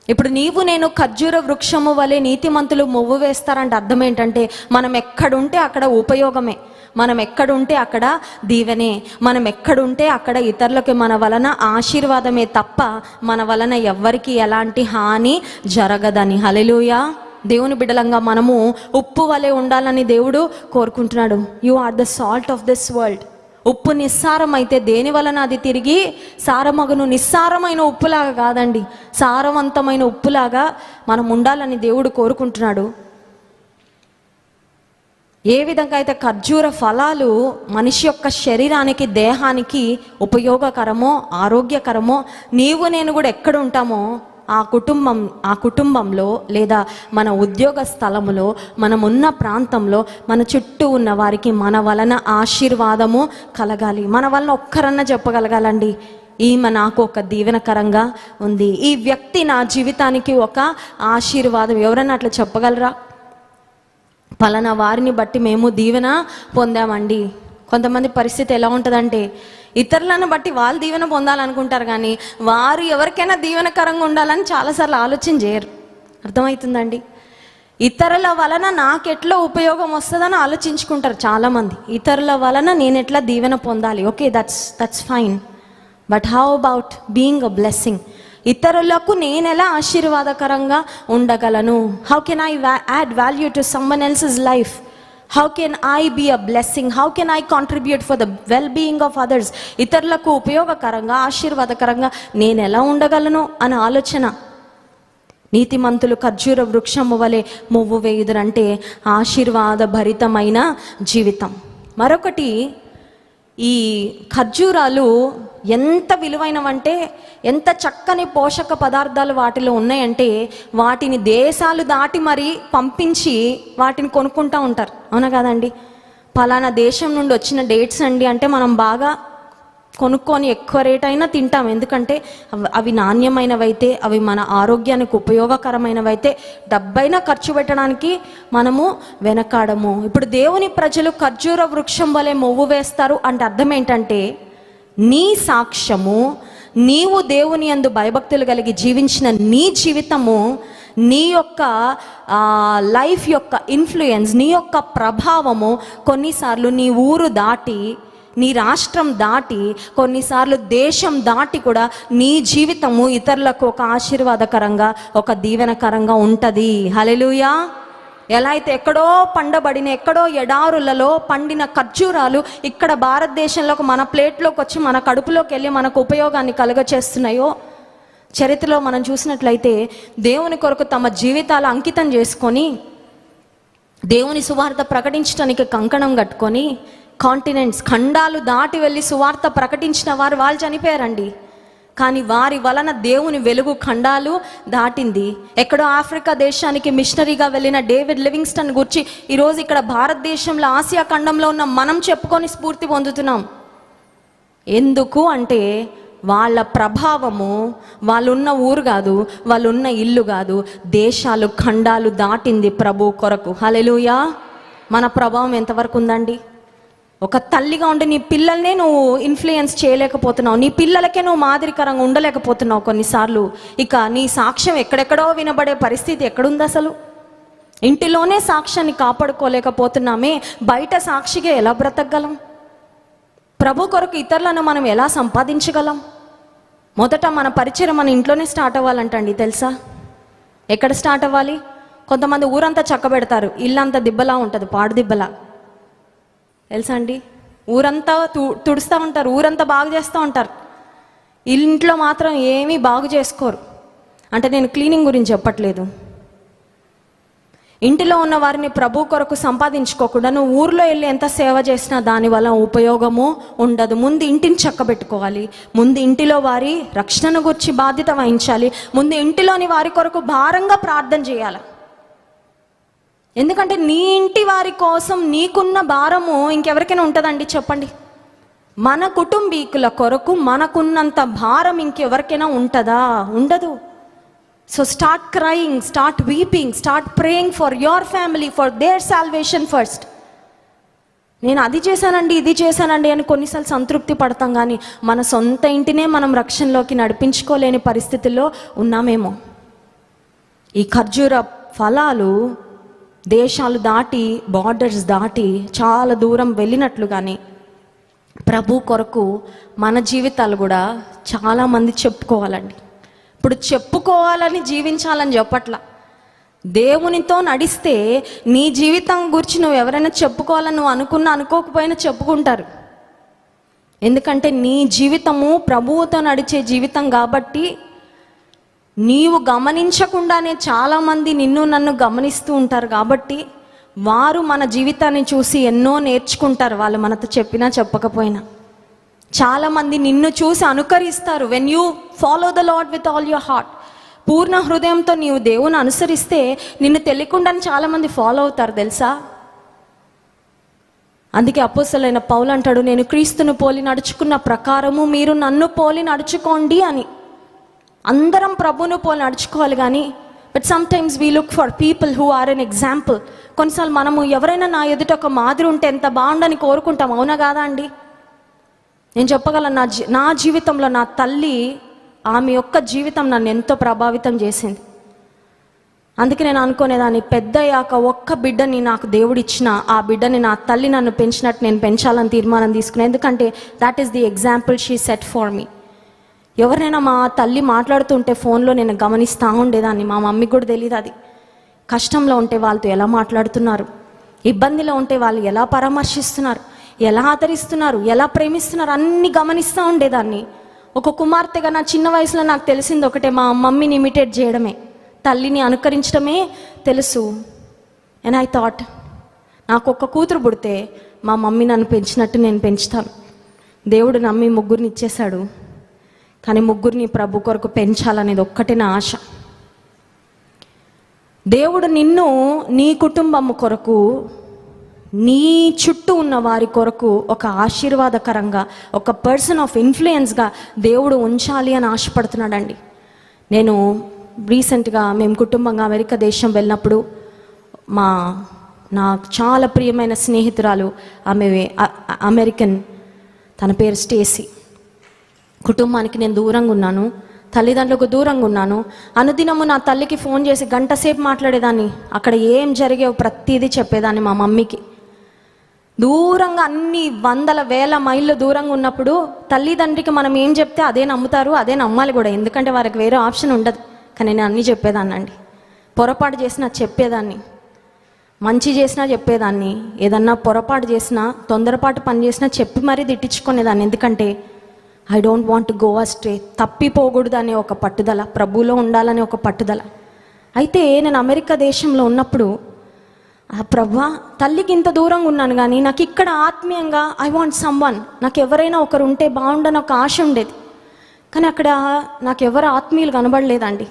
ఇప్పుడు నీవు నేను ఖర్జూర వృక్షము వలె నీతిమంతులు మొవ్వు వేస్తారంటే అర్థం ఏంటంటే మనం ఎక్కడుంటే అక్కడ ఉపయోగమే, మనం ఎక్కడుంటే అక్కడ దీవెనే, మనం ఎక్కడుంటే అక్కడ ఇతరులకు మన వలన ఆశీర్వాదమే తప్ప మన వలన ఎవ్వరికి ఎలాంటి హాని జరగదని. హల్లెలూయా. దేవుని బిడ్డలంగా మనము ఉప్పు వలె ఉండాలని దేవుడు కోరుకుంటున్నాడు. You are the salt of this world. ఉప్పు నిస్సారం అయితే దేని వలన అది తిరిగి సారమగును. నిస్సారమైన ఉప్పులాగా కాదండి, సారవంతమైన ఉప్పులాగా మనం ఉండాలని దేవుడు కోరుకుంటున్నాడు. ఏ విధంగా అయితే ఖర్జూర ఫలాలు మనిషి యొక్క శరీరానికి, దేహానికి ఉపయోగకరమో, ఆరోగ్యకరమో, నీవు నేను కూడా ఎక్కడ ఉంటామో ఆ కుటుంబంలో లేదా మన ఉద్యోగ స్థలములో, మనమున్న ప్రాంతంలో, మన చుట్టూ ఉన్న వారికి మన వలన ఆశీర్వాదము కలగాలి. మన వలన ఒక్కరన్నా చెప్పగలగాలండి, ఈమె నాకు ఒక దీవెనకరంగా ఉంది, ఈ వ్యక్తి నా జీవితానికి ఒక ఆశీర్వాదం. ఎవరన్నా అట్లా చెప్పగలరా? పలానా వారిని బట్టి మేము దీవెన పొందామండి. కొంతమంది పరిస్థితి ఎలా ఉంటుందంటే ఇతరులను బట్టి వాళ్ళు దీవెన పొందాలనుకుంటారు, కానీ వారు ఎవరికైనా దీవెనకరంగా ఉండాలని చాలాసార్లు ఆలోచన చేయరు. అర్థమవుతుందండి? ఇతరుల వలన నాకెట్లా ఉపయోగం వస్తుందని ఆలోచించుకుంటారు చాలామంది. ఇతరుల వలన నేను ఎట్లా దీవెన పొందాలి, okay, that's fine, but how about being a blessing? ఇతరులకు నేను ఎలా ఆశీర్వాదకరంగా ఉండగలను? How can I add value to someone else's life? How can I be a blessing? How can I contribute for the well being of others? ఇతరులకు ఉపయోగకరంగా, ఆశీర్వాదకరంగా నేను ఎలా ఉండగలను అనే ఆలోచన. నీతిమంతులు ఖర్జూర వృక్షము వలె మొవ్వు వేయుదురంటే ఆశీర్వాద భరితమైన జీవితం. మరొకటి, ఈ ఖర్జూరాలు ఎంత విలువైనవంటే, ఎంత చక్కని పోషక పదార్థాలు వాటిలో ఉన్నాయంటే వాటిని దేశాలు దాటి మరీ పంపించి వాటిని కొనుక్కుంటూ ఉంటారు. అవునా కాదండి? పలానా దేశం నుండి వచ్చిన డేట్స్ అండి అంటే మనం బాగా కొనుక్కొని ఎక్కువ రేట్ అయినా తింటాం. ఎందుకంటే అవి నాణ్యమైనవైతే, అవి మన ఆరోగ్యానికి ఉపయోగకరమైనవైతే డబ్బైనా ఖర్చు పెట్టడానికి మనము వెనకాడము. ఇప్పుడు దేవుని ప్రజలు ఖర్జూర వృక్షం వలె మొవ్వు వేస్తారు అంటే అర్థం ఏంటంటే, నీ సాక్ష్యము, నీవు దేవుని యందు భయభక్తులు కలిగి జీవించిన నీ జీవితము, నీ యొక్క లైఫ్ యొక్క ఇన్ఫ్లుయెన్స్, నీ యొక్క ప్రభావము కొన్నిసార్లు నీ ఊరు దాటి, నీ రాష్ట్రం దాటి, కొన్నిసార్లు దేశం దాటి కూడా నీ జీవితము ఇతరులకు ఒక ఆశీర్వాదకరంగా, ఒక దీవెనకరంగా ఉంటుంది. హల్లెలూయా! ఎలా అయితే ఎక్కడో పండబడిన, ఎక్కడో ఎడారులలో పండిన ఖర్జూరాలు ఇక్కడ భారతదేశంలోకి మన ప్లేట్లోకి వచ్చి మన కడుపులోకి వెళ్ళి మనకు ఉపయోగాన్ని కలుగచేస్తున్నాయో, చరిత్రలో మనం చూసినట్లయితే దేవుని కొరకు తమ జీవితాలు అంకితం చేసుకొని దేవుని సువార్త ప్రకటించడానికి కంకణం కట్టుకొని కాంటినెంట్స్, ఖండాలు దాటి వెళ్ళి సువార్త ప్రకటించిన వాళ్ళు చనిపోయారండి. కానీ వారి వలన దేవుని వెలుగు ఖండాలు దాటింది. ఎక్కడో ఆఫ్రికా దేశానికి మిషనరీగా వెళ్ళిన డేవిడ్ లివింగ్స్టన్ గురించి ఈరోజు ఇక్కడ భారతదేశంలో, ఆసియా ఖండంలో ఉన్న మనం చెప్పుకొని స్ఫూర్తి పొందుతున్నాం. ఎందుకు అంటే వాళ్ళ ప్రభావము వాళ్ళున్న ఊరు కాదు, వాళ్ళున్న ఇల్లు కాదు, దేశాలు, ఖండాలు దాటింది ప్రభు కొరకు. హల్లెలూయా! మన ప్రభావం ఎంతవరకు ఉందండి? ఒక తల్లిగా ఉండి నీ పిల్లల్నే నువ్వు ఇన్ఫ్లుయెన్స్ చేయలేకపోతున్నావు, నీ పిల్లలకే నువ్వు మాదిరికరంగా ఉండలేకపోతున్నావు కొన్నిసార్లు. ఇక నీ సాక్ష్యం ఎక్కడెక్కడో వినబడే పరిస్థితి ఎక్కడుంది అసలు? ఇంటిలోనే సాక్ష్యాన్ని కాపాడుకోలేకపోతున్నామే, బయట సాక్షిగా ఎలా బ్రతకగలం? ప్రభు కొరకు ఇతరులను మనం ఎలా సంపాదించగలం? మొదట మన పరిచయం మన ఇంట్లోనే స్టార్ట్ అవ్వాలంటండి, తెలుసా? ఎక్కడ స్టార్ట్ అవ్వాలి? కొంతమంది ఊరంతా చక్కబెడతారు, ఇల్లంతా దిబ్బలా ఉంటుంది, పాడు దిబ్బలా, తెలుసా అండి? ఊరంతా తుడుస్తూ ఉంటారు, ఊరంతా బాగు చేస్తూ ఉంటారు, ఇంట్లో మాత్రం ఏమీ బాగు చేసుకోరు. అంటే నేను క్లీనింగ్ గురించి చెప్పట్లేదు. ఇంటిలో ఉన్న వారిని ప్రభు కొరకు సంపాదించుకోకుండా నువ్వు ఊర్లో వెళ్ళి ఎంత సేవ చేసినా దానివల్ల ఉపయోగము ఉండదు. ముందు ఇంటిని చక్కబెట్టుకోవాలి, ముందు ఇంటిలో వారి రక్షణను గురించి బాధ్యత వహించాలి, ముందు ఇంటిలోని వారి కొరకు భారంగా ప్రార్థన చేయాలి. ఎందుకంటే నీ ఇంటి వారి కోసం నీకున్న భారము ఇంకెవరికైనా ఉంటుందండి చెప్పండి? మన కుటుంబీకుల కొరకు మనకున్నంత భారం ఇంకెవరికైనా ఉంటుందా? ఉండదు. So start crying, start weeping, start praying for your family, for their salvation first. నేను అది చేశానండి, ఇది చేశానండి అని కొన్నిసార్లు సంతృప్తి పడతాం, కానీ మన సొంత ఇంటినే మనం రక్షణలోకి నడిపించుకోలేని పరిస్థితుల్లో ఉన్నామేమో. ఈ ఖర్జూర ఫలాలు దేశాలు దాటి, బార్డర్స్ దాటి చాలా దూరం వెళ్ళినట్లుగానే ప్రభు కొరకు మన జీవితాలు కూడా చాలామంది చెప్పుకోవాలండి. ఇప్పుడు చెప్పుకోవాలని జీవించాలని చెప్పట్లా, దేవునితో నడిస్తే నీ జీవితం గురించి నువ్వు ఎవరైనా చెప్పుకోవాలని నువ్వు అనుకోకపోయినా చెప్పుకుంటారు. ఎందుకంటే నీ జీవితము ప్రభువుతో నడిచే జీవితం కాబట్టి నీవు గమనించకుండానే చాలామంది నిన్ను నన్ను గమనిస్తూ ఉంటారు. కాబట్టి వారు మన జీవితాన్ని చూసి ఎన్నో నేర్చుకుంటారు, వాళ్ళు మనతో చెప్పినా చెప్పకపోయినా. చాలామంది నిన్ను చూసి అనుకరిస్తారు. When you follow the Lord with all your heart, పూర్ణ హృదయంతో నీవు దేవుని అనుసరిస్తే నిన్ను తెలియకుండానే చాలామంది ఫాలో అవుతారు, తెలుసా? అందుకే అపోస్తలుడైన పౌలు అంటాడు, నేను క్రీస్తును పోలి నడుచుకున్న ప్రకారము మీరు నన్ను పోలి నడుచుకోండి అని. అందరం ప్రభువును పోలి నడుచుకోవాలి, కానీ but sometimes we look for people who are an example. కొన్నిసార్లు మనము ఎవరైనా నా ఎదుట ఒక మాదిరి ఉంటే ఎంత బాగుండని కోరుకుంటాం, అవునా కాదా అండి? నేను చెప్పగలను, నా జీవితంలో నా తల్లి, ఆమె యొక్క జీవితం నన్ను ఎంతో ప్రభావితం చేసింది. అందుకే నేను అనుకునేదాన్ని, పెద్దయ్యాక ఒక్క బిడ్డని నాకు దేవుడు ఇచ్చిన, ఆ బిడ్డని నా తల్లి నన్ను పెంచినట్టు నేను పెంచాలని తీర్మానం తీసుకున్నాను. ఎందుకంటే that is the example she said for me. ఎవరినైనా మా తల్లి మాట్లాడుతుంటే ఫోన్లో నేను గమనిస్తూ ఉండేదాన్ని. మా మమ్మీకి కూడా తెలియదు అది. కష్టంలో ఉంటే వాళ్ళతో ఎలా మాట్లాడుతున్నారు, ఇబ్బందిలో ఉంటే వాళ్ళు ఎలా పరామర్శిస్తున్నారు, ఎలా ఆదరిస్తున్నారు, ఎలా ప్రేమిస్తున్నారు, అన్నీ గమనిస్తూ ఉండేదాన్ని. ఒక కుమార్తెగా నా చిన్న వయసులో నాకు తెలిసింది ఒకటే, మా మమ్మీని ఇమిటేట్ చేయడమే, తల్లిని అనుకరించడమే తెలుసు. అండ్ ఐ థాట్, నాకు ఒక్క కూతురు పుడితే మా మమ్మీ నన్ను పెంచినట్టు నేను పెంచుతాను. దేవుడు నమ్మి ముగ్గురిని ఇచ్చేశాడు, కానీ ముగ్గురిని ప్రభు కొరకు పెంచాలనేది ఒక్కటే నా ఆశ. దేవుడు నిన్ను నీ కుటుంబం కొరకు, నీ చుట్టూ ఉన్న వారి కొరకు ఒక ఆశీర్వాదకరంగా, ఒక పర్సన్ ఆఫ్ ఇన్ఫ్లుయెన్స్గా దేవుడు ఉంచాలి అని ఆశపడుతున్నాడండి. నేను రీసెంట్గా మేము కుటుంబంగా అమెరికా దేశం వెళ్ళినప్పుడు నాకు చాలా ప్రియమైన స్నేహితురాలు, ఆమె అమెరికన్, తన పేరు స్టేసీ. కుటుంబానికి నేను దూరంగా ఉన్నాను, తల్లిదండ్రులకు దూరంగా ఉన్నాను. అనుదినము నా తల్లికి ఫోన్ చేసి గంట సేపు మాట్లాడేదాన్ని. అక్కడ ఏం జరిగేవో ప్రతిదీ చెప్పేదాన్ని మా మమ్మీకి. దూరంగా, అన్ని వందల వేల మైళ్ళు దూరంగా ఉన్నప్పుడు తల్లిదండ్రికి మనం ఏం చెప్తే అదే నమ్ముతారు, అదే నమ్మాలి కూడా, ఎందుకంటే వారికి వేరే ఆప్షన్ ఉండదు. కానీ నేను అన్నీ చెప్పేదాన్ని అండి. పొరపాటు చేసినా చెప్పేదాన్ని, మంచి చేసినా చెప్పేదాన్ని, ఏదన్నా పొరపాటు చేసినా, తొందరపాటు పని చేసినా చెప్పి మరీ తిట్టించుకునేదాన్ని. ఎందుకంటే I don't want to go astray, తప్పిపోకూడదు అనే ఒక పట్టుదల, ప్రభువులో ఉండాలనే ఒక పట్టుదల. అయితే నేను అమెరికా దేశంలో ఉన్నప్పుడు, ప్రభువా, తల్లికి ఇంత దూరంగా ఉన్నాను కానీ నాకు ఇక్కడ ఆత్మీయంగా ఐ వాంట్ సమ్వన్, నాకు ఎవరైనా ఒకరు ఉంటే బాగుండని ఒక ఆశ ఉండేది. కానీ అక్కడ నాకు ఎవరు ఆత్మీయులు కనబడలేదండి.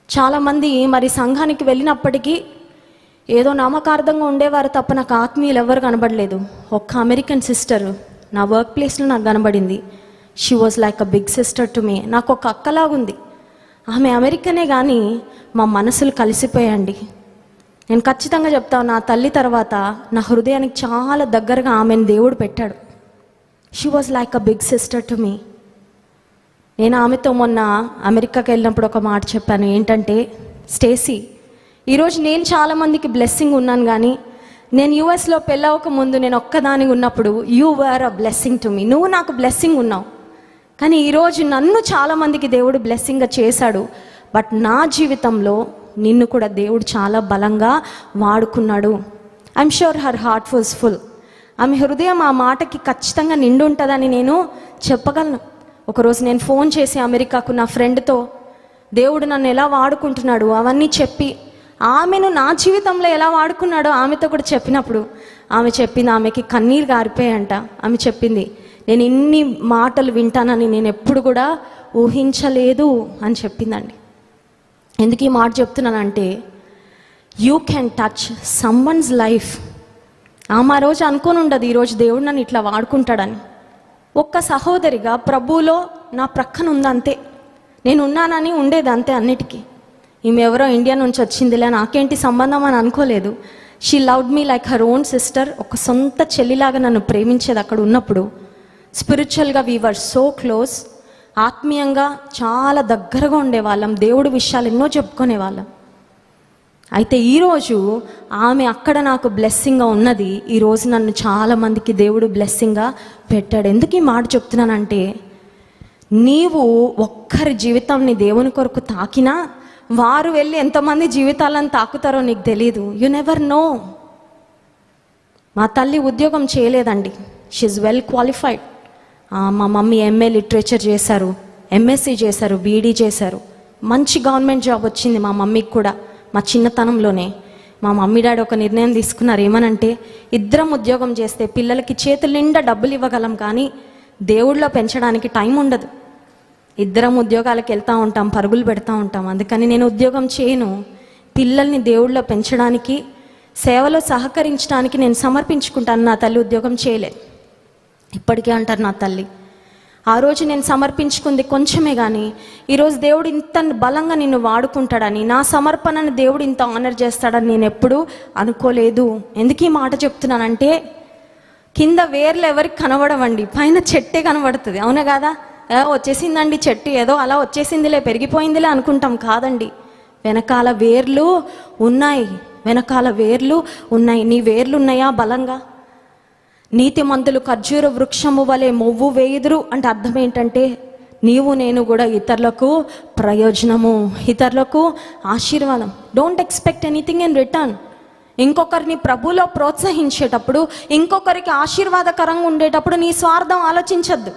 చాలామంది మరి సంఘానికి వెళ్ళినప్పటికీ ఏదో నామకార్థంగా ఉండేవారు తప్ప నాకు ఆత్మీయులు ఎవరు కనబడలేదు. ఒక్క అమెరికన్ సిస్టర్ నా వర్క్ ప్లేస్లో నాకు కనబడింది. She was like a big sister to me. నాకు ఒక అక్కలాగుంది. ఆమె అమెరికనే కానీ మా మనసులు కలిసిపోయాయండి. నేను ఖచ్చితంగా చెప్తాను, నా తల్లి తర్వాత నా హృదయానికి చాలా దగ్గరగా ఆమెను దేవుడు పెట్టాడు. She was like a big sister to me. నేను ఆమెతో మొన్న అమెరికాకి వెళ్ళినప్పుడు ఒక మాట చెప్పాను, ఏంటంటే, స్టేసీ, ఈరోజు నేను చాలామందికి బ్లెస్సింగ్ ఉన్నాను, కానీ నేను యూఎస్లో పెళ్ళవక ముందు నేను ఒక్కదానికి ఉన్నప్పుడు you were a blessing to me. నువ్వు నాకు బ్లెస్సింగ్ ఉన్నావు, కానీ ఈరోజు నన్ను చాలామందికి దేవుడు బ్లెస్సింగ్గా చేశాడు. బట్ నా జీవితంలో నిన్ను కూడా దేవుడు చాలా బలంగా వాడుకున్నాడు. I'm sure her heart was full. ఆమె హృదయం ఆ మాటకి ఖచ్చితంగా నిండి ఉంటుందని నేను చెప్పగలను. ఒకరోజు నేను ఫోన్ చేసి అమెరికాకు నా ఫ్రెండ్తో దేవుడు నన్ను ఎలా వాడుకుంటున్నాడు అవన్నీ చెప్పి, ఆమెను నా జీవితంలో ఎలా వాడుకున్నాడో ఆమెతో కూడా చెప్పినప్పుడు ఆమె చెప్పింది, ఆమెకి కన్నీరు గారిపోయాయంట. ఆమె చెప్పింది, నేను ఇన్ని మాటలు వింటానని నేను ఎప్పుడు కూడా ఊహించలేదు అని చెప్పిందండి. ఎందుకు ఈ మాట చెప్తున్నానంటే, you can touch someone's life. ఆమె ఆ రోజు అనుకోని ఉండదు ఈరోజు దేవుడు నన్ను ఇట్లా వాడుకుంటాడని. ఒక్క సహోదరిగా ప్రభువులో నా ప్రక్కన ఉందంతే, నేను ఉన్నానని ఉండేది అంతే అన్నిటికీ. ఈమె ఎవరో ఇండియా నుంచి వచ్చిందిలే, నాకేంటి సంబంధం అని అనుకోలేదు. She loved me like her own sister. ఒక సొంత చెల్లిలాగా నన్ను ప్రేమించేది అక్కడ ఉన్నప్పుడు. స్పిరిచువల్గా వీ వర్ సో క్లోజ్. ఆత్మీయంగా చాలా దగ్గరగా ఉండేవాళ్ళం, దేవుడి విషయాలు ఎన్నో చెప్పుకునేవాళ్ళం. అయితే ఈరోజు ఆమె అక్కడ నాకు బ్లెస్సింగ్గా ఉన్నది, ఈరోజు నన్ను చాలామందికి దేవుడు బ్లెస్సింగ్గా పెట్టాడు. ఎందుకు ఈ మాట చెప్తున్నానంటే, నీవు ఒక్కరి జీవితాన్ని దేవుని కొరకు తాకినా వారు వెళ్ళి ఎంతమంది జీవితాలను తాకుతారో నీకు తెలియదు. You never know. మా తల్లి ఉద్యోగం చేయలేదండి, షీఈ్ వెల్ క్వాలిఫైడ్. మా మమ్మీ ఎంఏ లిటరేచర్ చేశారు, ఎంఎస్సి చేశారు, బీఈడీ చేశారు. మంచి గవర్నమెంట్ జాబ్ వచ్చింది మా మమ్మీకి కూడా మా చిన్నతనంలోనే. మా మమ్మీ డాడీ ఒక నిర్ణయం తీసుకున్నారు, ఏమనంటే, ఇద్దరం ఉద్యోగం చేస్తే పిల్లలకి చేతుల నిండా డబ్బులు ఇవ్వగలం, కానీ దేవుళ్ళో పెంచడానికి టైం ఉండదు. ఇద్దరం ఉద్యోగాలకు వెళ్తూ ఉంటాం, పరుగులు పెడతా ఉంటాం. అందుకని నేను ఉద్యోగం చేయను, పిల్లల్ని దేవుళ్ళో పెంచడానికి, సేవలో సహకరించడానికి నేను సమర్పించుకుంటాను. నా తల్లి ఉద్యోగం చేయలేదు. ఇప్పటికే అంటారు నా తల్లి, ఆ రోజు నేను సమర్పించుకుంది కొంచెమే, కానీ ఈరోజు దేవుడు ఇంత బలంగా నిన్ను వాడుకుంటాడని, నా సమర్పణను దేవుడు ఇంత ఆనర్ చేస్తాడని నేను ఎప్పుడూ అనుకోలేదు. ఎందుకు ఈ మాట చెప్తున్నానంటే, కింద వేర్లు ఎవరికి కనబడవండి, పైన చెట్టే కనబడుతుంది. అవునా కాదా? వచ్చేసిందండి చెట్టు, ఏదో అలా వచ్చేసిందిలే, పెరిగిపోయిందిలే అనుకుంటాం. కాదండి, వెనకాల వేర్లు ఉన్నాయి, వెనకాల వేర్లు ఉన్నాయి. నీ వేర్లు ఉన్నాయా బలంగా? నీతిమంతులు ఖర్జూర వృక్షము వలె మొవ్వు వేయుదురు అంటే అర్థం ఏంటంటే, నీవు నేను కూడా ఇతరులకు ప్రయోజనము, ఇతరులకు ఆశీర్వాదం. Don't expect anything in return. ఇంకొకరిని ప్రభులో ప్రోత్సహించేటప్పుడు, ఇంకొకరికి ఆశీర్వాదకరంగా ఉండేటప్పుడు నీ స్వార్థం ఆలోచించద్దు.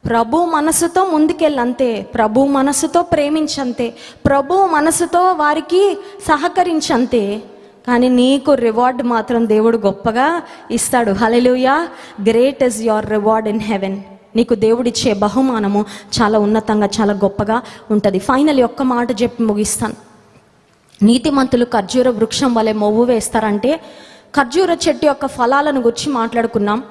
ప్రభు మనసుతో ముందుకెళ్ళంతే, ప్రభు మనసుతో ప్రేమించంతే, ప్రభు మనసుతో వారికి సహకరించంతే. కానీ నీకు రివార్డ్ మాత్రం దేవుడు గొప్పగా ఇస్తాడు. హల్లెలూయా. Great is your reward in heaven. నీకు దేవుడిచ్చే బహుమానము చాలా ఉన్నతంగా, చాలా గొప్పగా ఉంటుంది. ఫైనల్ ఒక్క మాట చెప్పి ముగిస్తాను. నీతిమంతులు ఖర్జూర వృక్షం వలె మొవ్వు వేస్తారంటే, ఖర్జూర చెట్టు యొక్క ఫలాలను గురించి మాట్లాడుకున్నాం,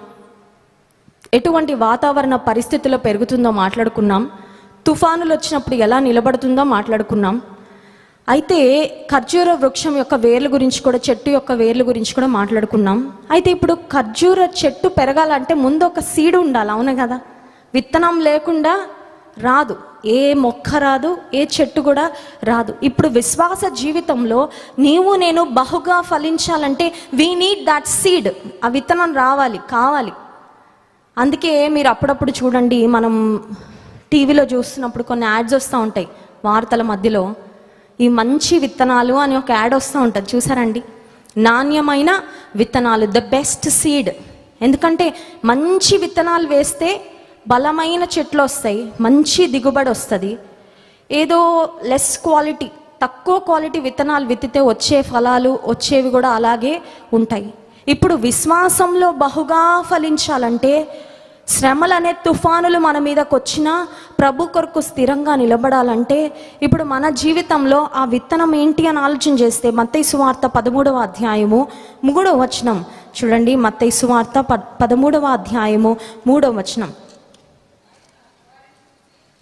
ఎటువంటి వాతావరణ పరిస్థితుల్లో పెరుగుతుందో మాట్లాడుకున్నాం, తుఫానులు వచ్చినప్పుడు ఎలా నిలబడుతుందో మాట్లాడుకున్నాం. అయితే ఖర్జూర వృక్షం యొక్క వేర్ల గురించి కూడా, చెట్టు యొక్క వేర్ల గురించి కూడా మాట్లాడుకున్నాం. అయితే ఇప్పుడు ఖర్జూర చెట్టు పెరగాలంటే ముందు ఒక సీడ్ ఉండాలి. అవును కదా? విత్తనం లేకుండా రాదు, ఏ మొక్క రాదు, ఏ చెట్టు కూడా రాదు. ఇప్పుడు విశ్వాస జీవితంలో నీవు నేను బహుగా ఫలించాలంటే వీ నీడ్ దట్ సీడ్. ఆ విత్తనం రావాలి, కావాలి. అందుకే మీరు అప్పుడప్పుడు చూడండి, మనం టీవీలో చూస్తున్నప్పుడు కొన్ని యాడ్స్ వస్తూ ఉంటాయి వార్తల మధ్యలో, ఈ మంచి విత్తనాలు అని ఒక యాడ్ వస్తూ ఉంటుంది, చూసారండి? నాణ్యమైన విత్తనాలు, ద బెస్ట్ సీడ్. ఎందుకంటే మంచి విత్తనాలు వేస్తే బలమైన చెట్లు వస్తాయి, మంచి దిగుబడి వస్తుంది. ఏదో లెస్ క్వాలిటీ, తక్కువ క్వాలిటీ విత్తనాలు విత్తితే వచ్చే ఫలాలు వచ్చేవి కూడా అలాగే ఉంటాయి. ఇప్పుడు విశ్వాసంలో బహుగా ఫలించాలంటే, శ్రమలు అనే తుఫానులు మన మీదకి వచ్చినా ప్రభు కొరకు స్థిరంగా నిలబడాలంటే, ఇప్పుడు మన జీవితంలో ఆ విత్తనం ఏంటి అని ఆలోచన చేస్తే, మత్తయి సువార్త 13వ అధ్యాయము 3వ వచనం చూడండి. మత్తయి సువార్త 13వ అధ్యాయము 3వ వచనం.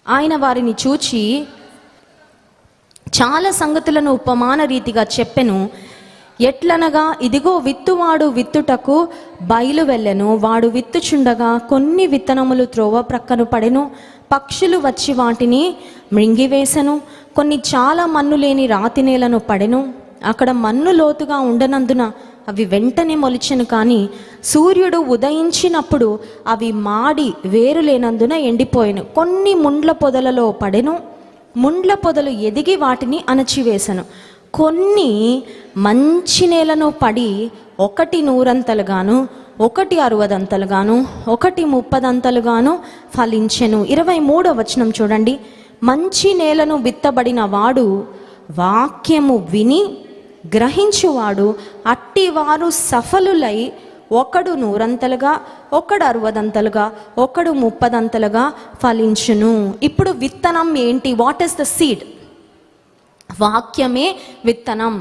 ఆయన వారిని చూచి చాలా సంగతులను ఉపమాన రీతిగా చెప్పెను. ఎట్లనగా, ఇదిగో విత్తువాడు విత్తుటకు బయలు వెళ్ళెను. వాడు విత్తుచుండగా కొన్ని విత్తనములు త్రోవ ప్రక్కను పడెను, పక్షులు వచ్చి వాటిని మృంగివేసెను. కొన్ని చాలా మన్ను లేని రాతి నేలను పడెను. అక్కడ మన్ను లోతుగా ఉండనందున అవి వెంటనే మొలిచెను. కానీ సూర్యుడు ఉదయించినప్పుడు అవి మాడి వేరు లేనందున ఎండిపోయెను. కొన్ని ముండ్ల పొదలలో పడెను, ముండ్ల పొదలు ఎదిగి వాటిని అణచివేశను. కొన్ని మంచి నేలను పడి, ఒకటి 100 ఒకటి 60 ఒకటి 30 ఫలించెను. 23వ వచనం చూడండి. మంచి నేలను విత్తబడిన వాడు వాక్యము విని గ్రహించువాడు, అట్టివారు సఫలులై ఒకడు 100 ఒకడు 60 ఒకడు 30 ఫలించును. ఇప్పుడు విత్తనం ఏంటి? What is the seed? వాక్యమే విత్తనం.